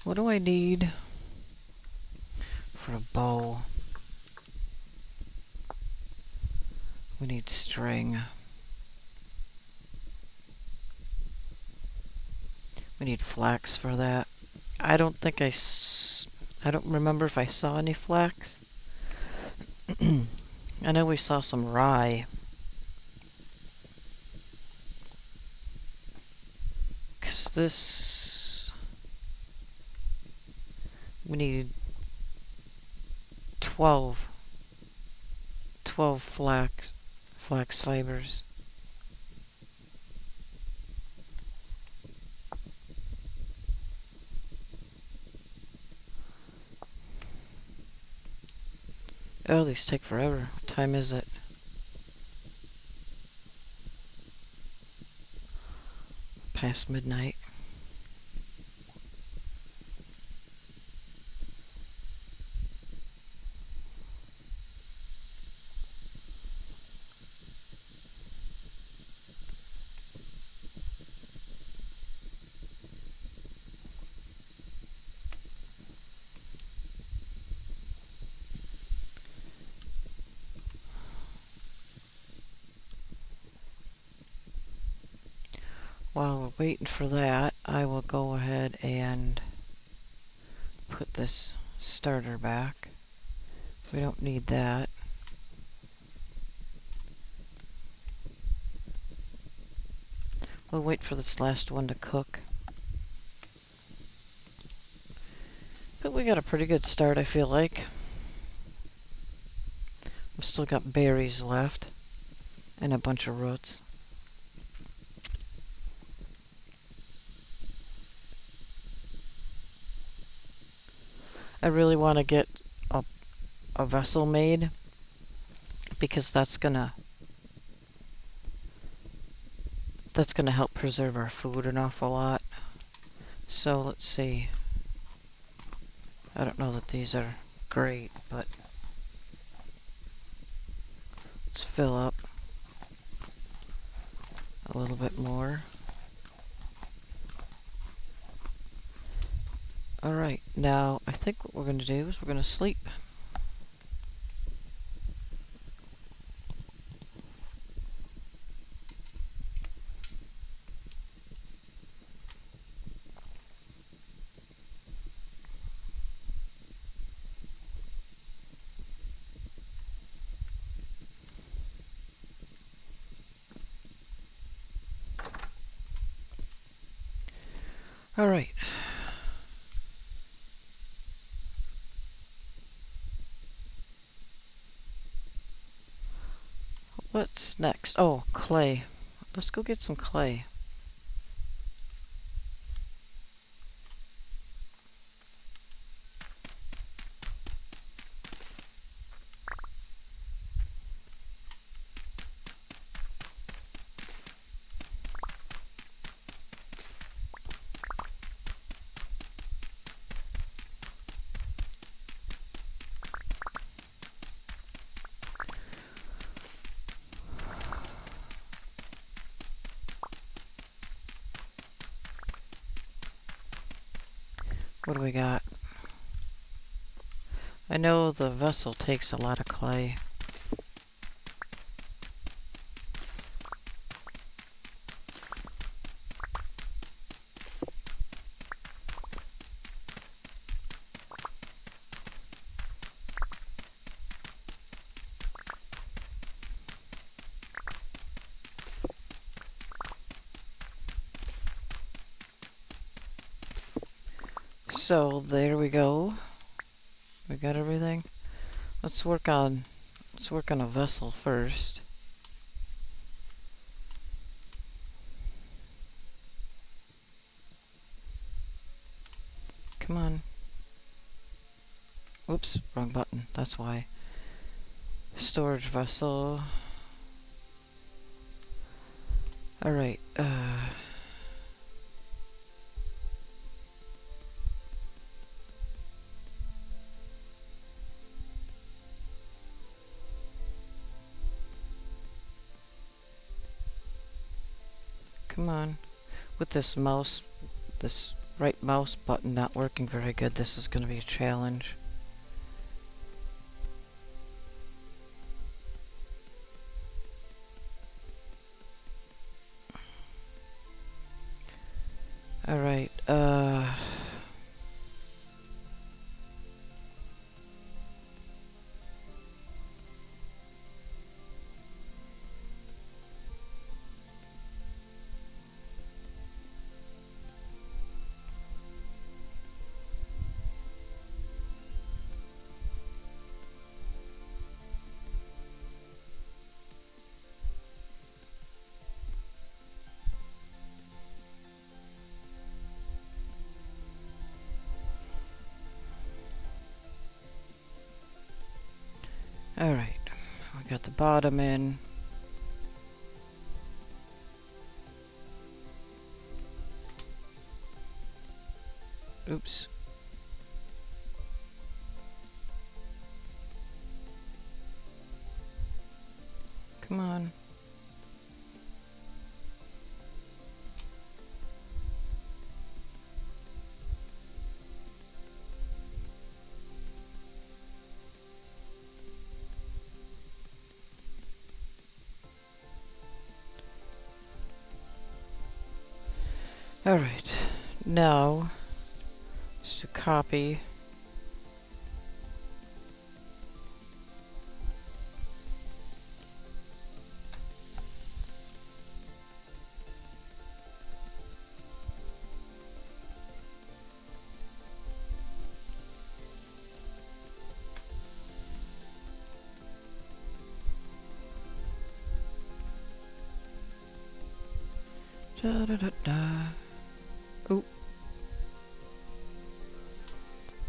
What do I need for a bow? We need string. We need flax for that. I don't think I don't remember if I saw any flax. I know we saw some rye. 'Cause this... We need 12 flax fibers. Oh, these take forever. What time is it? Past midnight. While we're waiting for that, I will go ahead and put this starter back. We don't need that. We'll wait for this last one to cook. But we got a pretty good start, I feel like. We've still got berries left and a bunch of roots. I really want to get a vessel made because that's gonna help preserve our food an awful lot. So let's see. I don't know that these are great, but let's fill up a little bit more. Alright, now I think what we're going to do is we're going to sleep. Alright. What's next? Oh, clay. Let's go get some clay. What do we got? I know the vessel takes a lot of clay. So there we go. We got everything. Let's work on a vessel first. Come on. Whoops, wrong button. That's why. Storage vessel. Alright, come on. With this right mouse button not working very good, this is gonna be a challenge. Alright, alright. We got the bottom in. Oops. Come on. Alright. Now, just to copy. Da da da da. Ooh.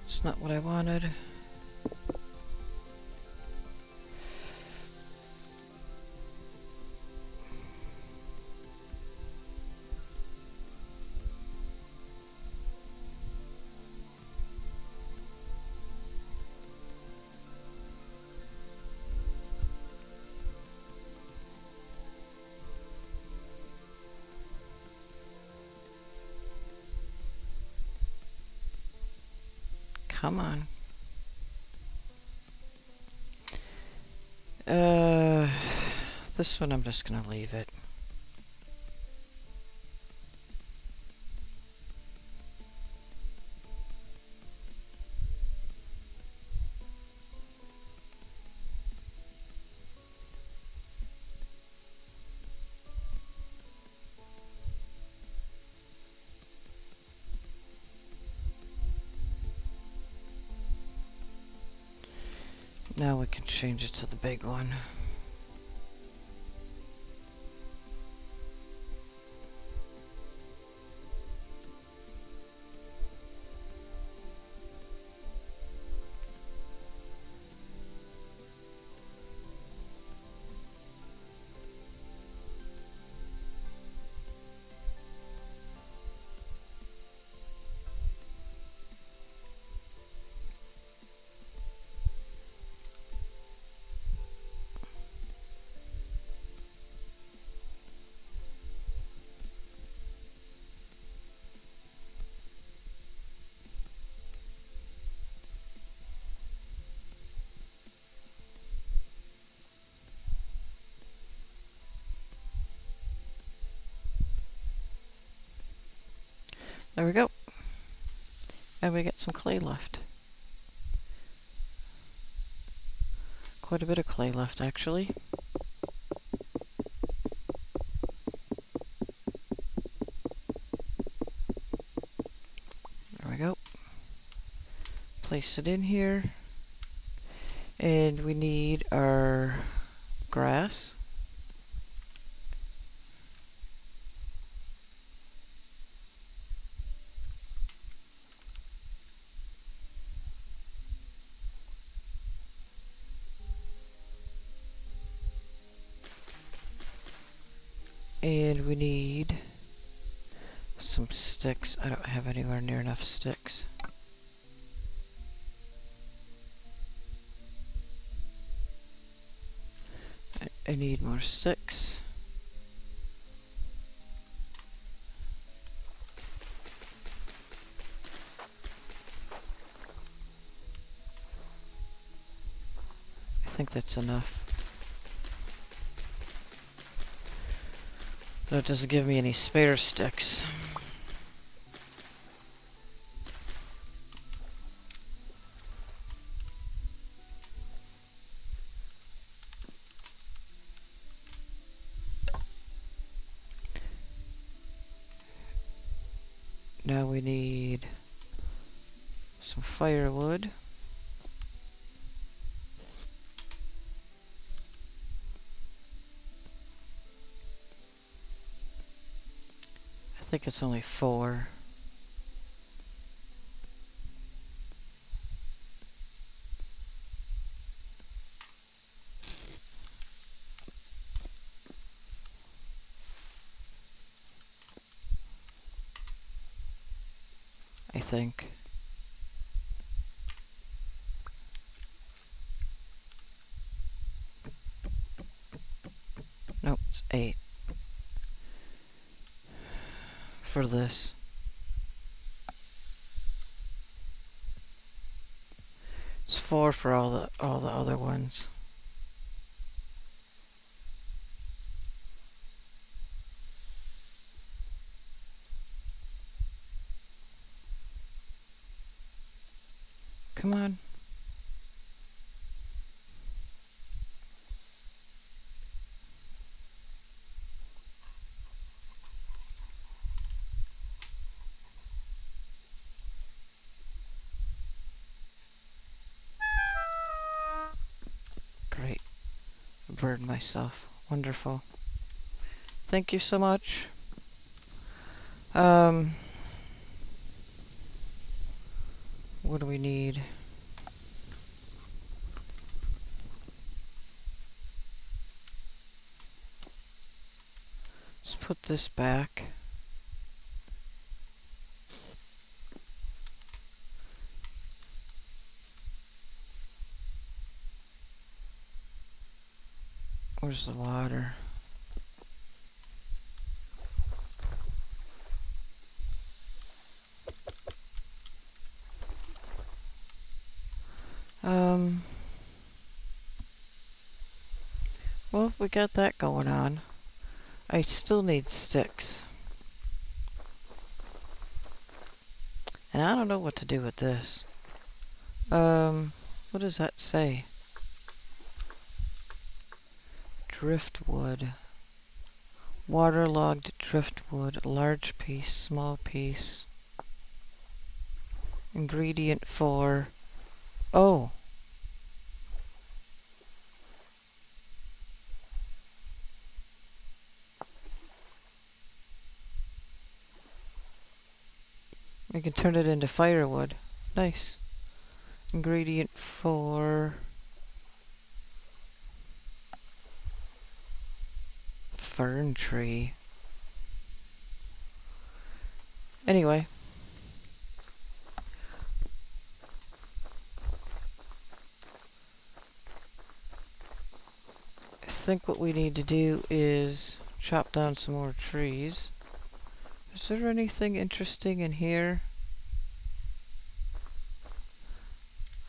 It's not what I wanted. Come on. This one I'm just gonna leave it. Now we can change it to the big one. There we go. And we get some clay left. Quite a bit of clay left, actually. There we go. Place it in here. And we need our grass. we need some sticks. I don't have anywhere near enough sticks. I need more sticks. I think that's enough. That doesn't give me any spare sticks. Now we need some firewood. I think it's only 4. I think. Nope, it's 8. For this. It's 4 for all the other ones. Come on. Great. I burned myself. Wonderful. Thank you so much. What do we need? Let's put this back. Where's the water? Well, we got that going on. I still need sticks. And I don't know what to do with this. What does that say? Driftwood. Waterlogged driftwood. Large piece, small piece. Ingredient 4. Oh! We can turn it into firewood. Nice. Ingredient 4. Fern tree. Anyway. I think what we need to do is chop down some more trees. Is there anything interesting in here?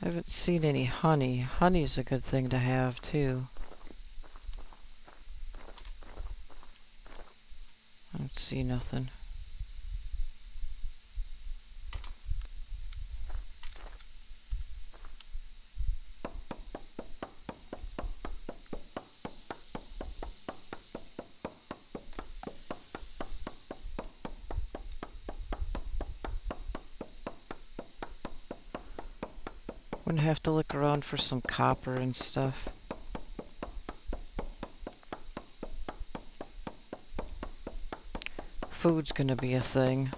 I haven't seen any honey. Honey's a good thing to have too. I don't see nothing. Wouldn't have to look around for some copper and stuff. Food's gonna be a thing.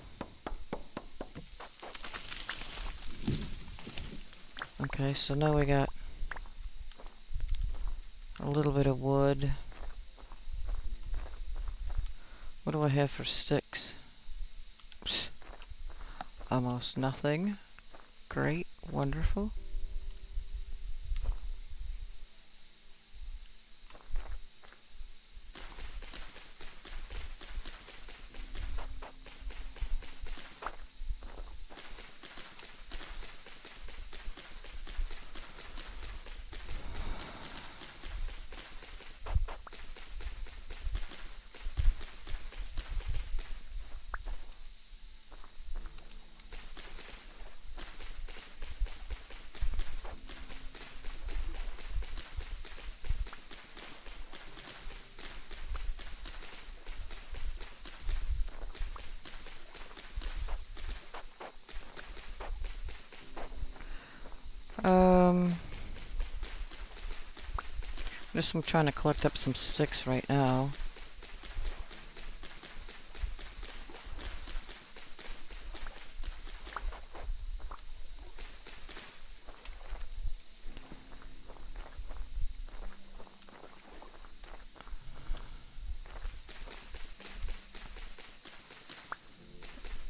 Okay, so now we got a little bit of wood. What do I have for sticks? Almost nothing. Great, wonderful. Just I'm trying to collect up some sticks right now.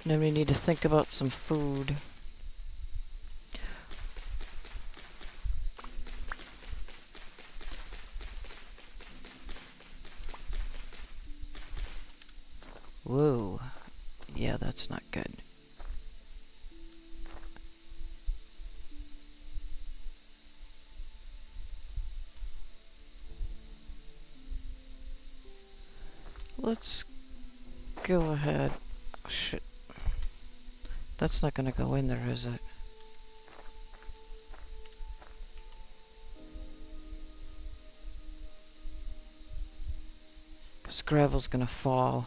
And then we need to think about some food. Whoa. Yeah, that's not good. Let's go ahead. Oh, shit. That's not gonna go in there, is it? Because gravel's gonna fall.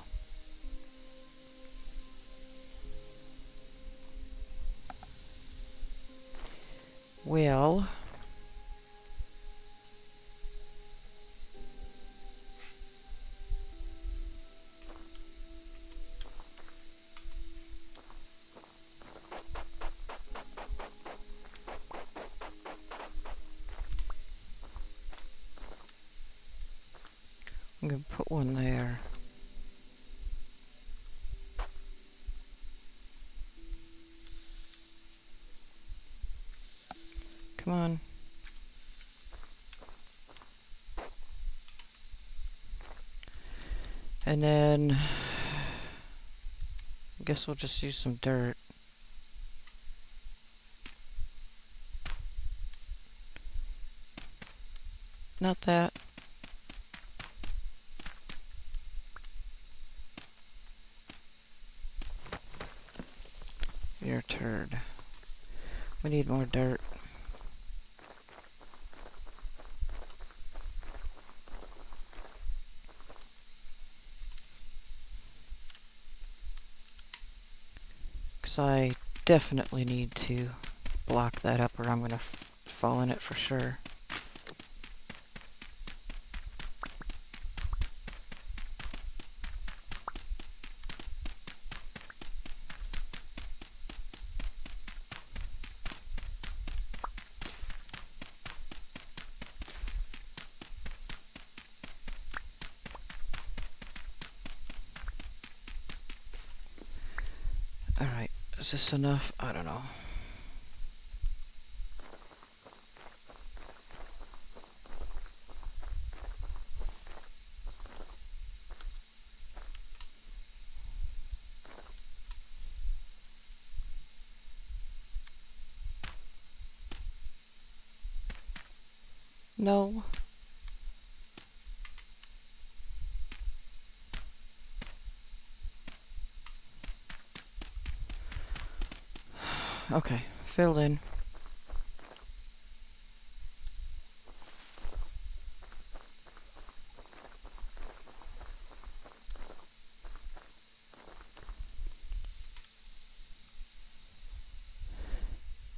Well... I'm gonna put one there. Come on. And then... I guess we'll just use some dirt. Not that. You're a turd. We need more dirt. Because I definitely need to block that up or I'm gonna fall in it for sure. Alright, is this enough? I don't know. No. Okay, filled in.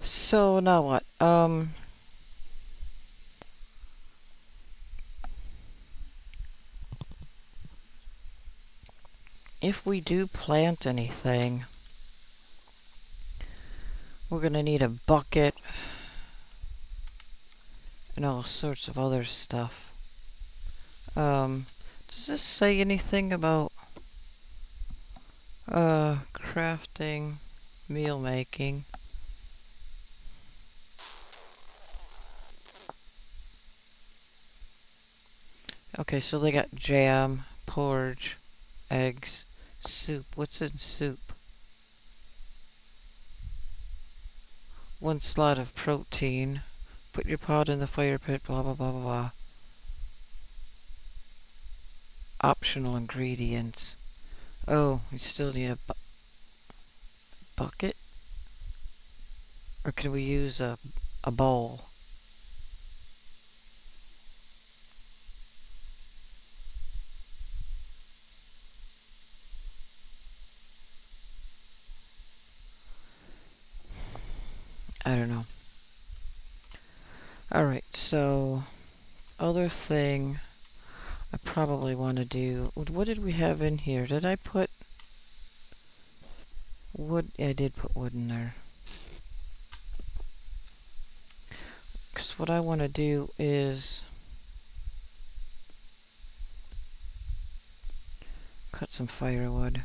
So now what? If we do plant anything, we're gonna need a bucket and all sorts of other stuff. Does this say anything about Crafting, meal making. Okay, so they got jam, porridge, eggs, soup. What's in soup? 1 slot of protein. Put your pot in the fire pit, blah blah blah blah blah. Optional ingredients. Oh, we still need a bucket? Or can we use a bowl? I don't know. Alright, so other thing I probably want to do. What did we have in here? Did I put wood? Yeah, I did put wood in there. Because what I want to do is cut some firewood.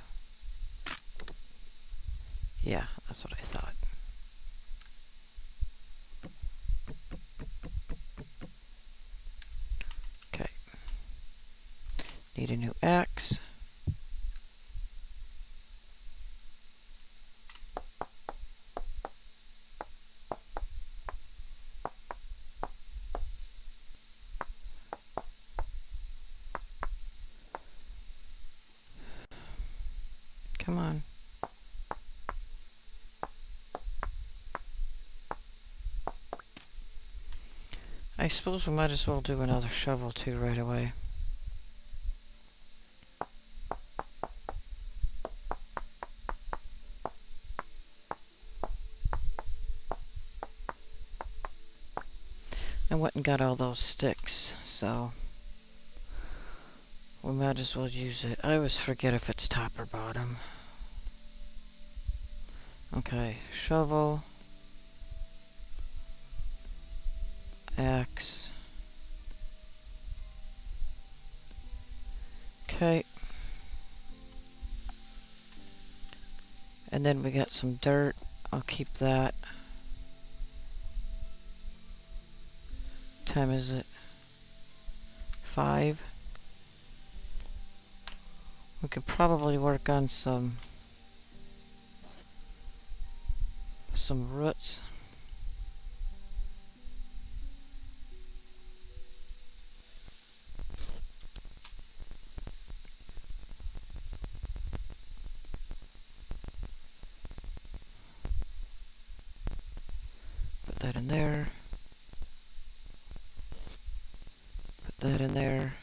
Yeah, that's what I thought. Okay. Need a new axe. Come on. I suppose we might as well do another shovel too right away. I went and got all those sticks, so we might as well use it. I always forget if it's top or bottom. Okay, shovel, axe. Okay. And then we got some dirt. I'll keep that. What time is it? 5. We could probably work on some roots. Put that in there. Put that in there.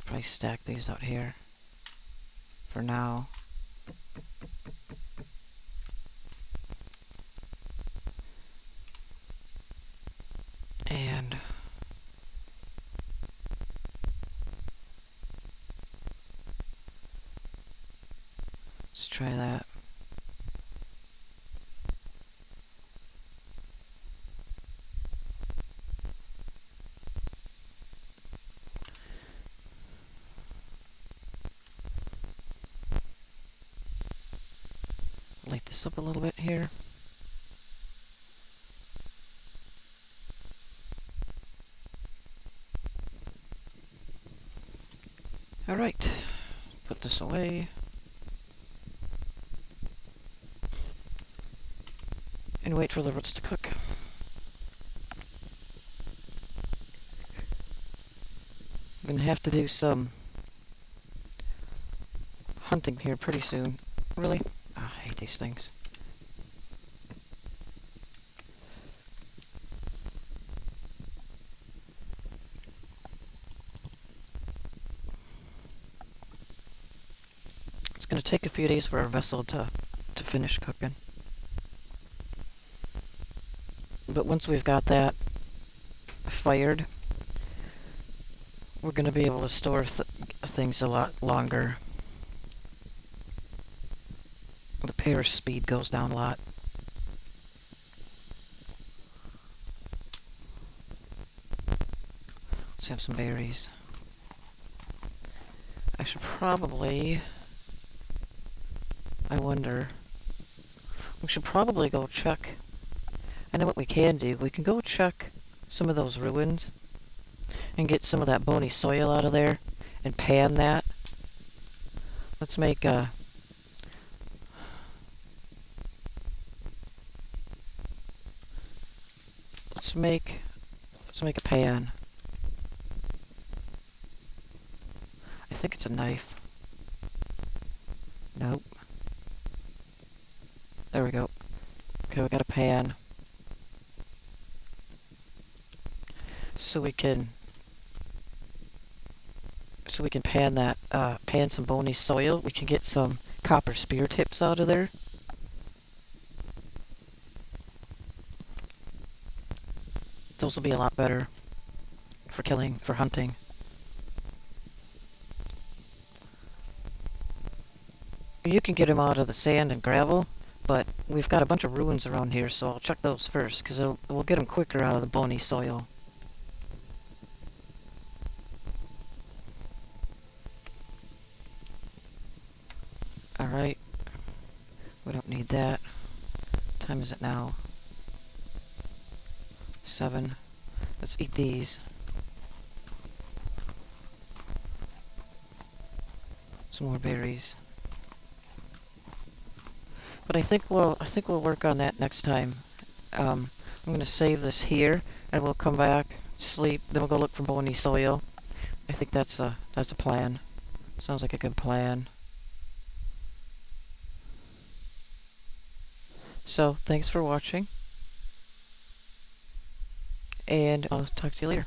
Probably stack these out here for now. And let's try that. Light this up a little bit here. Alright, put this away. And wait for the roots to cook. I'm gonna have to do some hunting here pretty soon. Really? Oh, I hate these things. It's gonna take a few days for our vessel to finish cooking. But once we've got that fired, we're gonna be able to store things a lot longer. The pair speed goes down a lot. let's have some berries. I should probably... I wonder... We should probably go check... I know what we can do. We can go check some of those ruins and get some of that bony soil out of there and pan that. Let's make a... Let's make a pan. I think it's a knife. Nope. There we go. Okay, we got a pan. So we can pan that, pan some bony soil. We can get some copper spear tips out of there. Those will be a lot better for for hunting. You can get them out of the sand and gravel, but we've got a bunch of ruins around here, so I'll check those first, because we'll get them quicker out of the bony soil. Alright. We don't need that. What time is it now? 7. Let's eat these. Some more berries. But I think we'll work on that next time. I'm gonna save this here, and we'll come back, sleep, then we'll go look for bony soil. I think that's a plan. Sounds like a good plan. So, thanks for watching, and I'll talk to you later.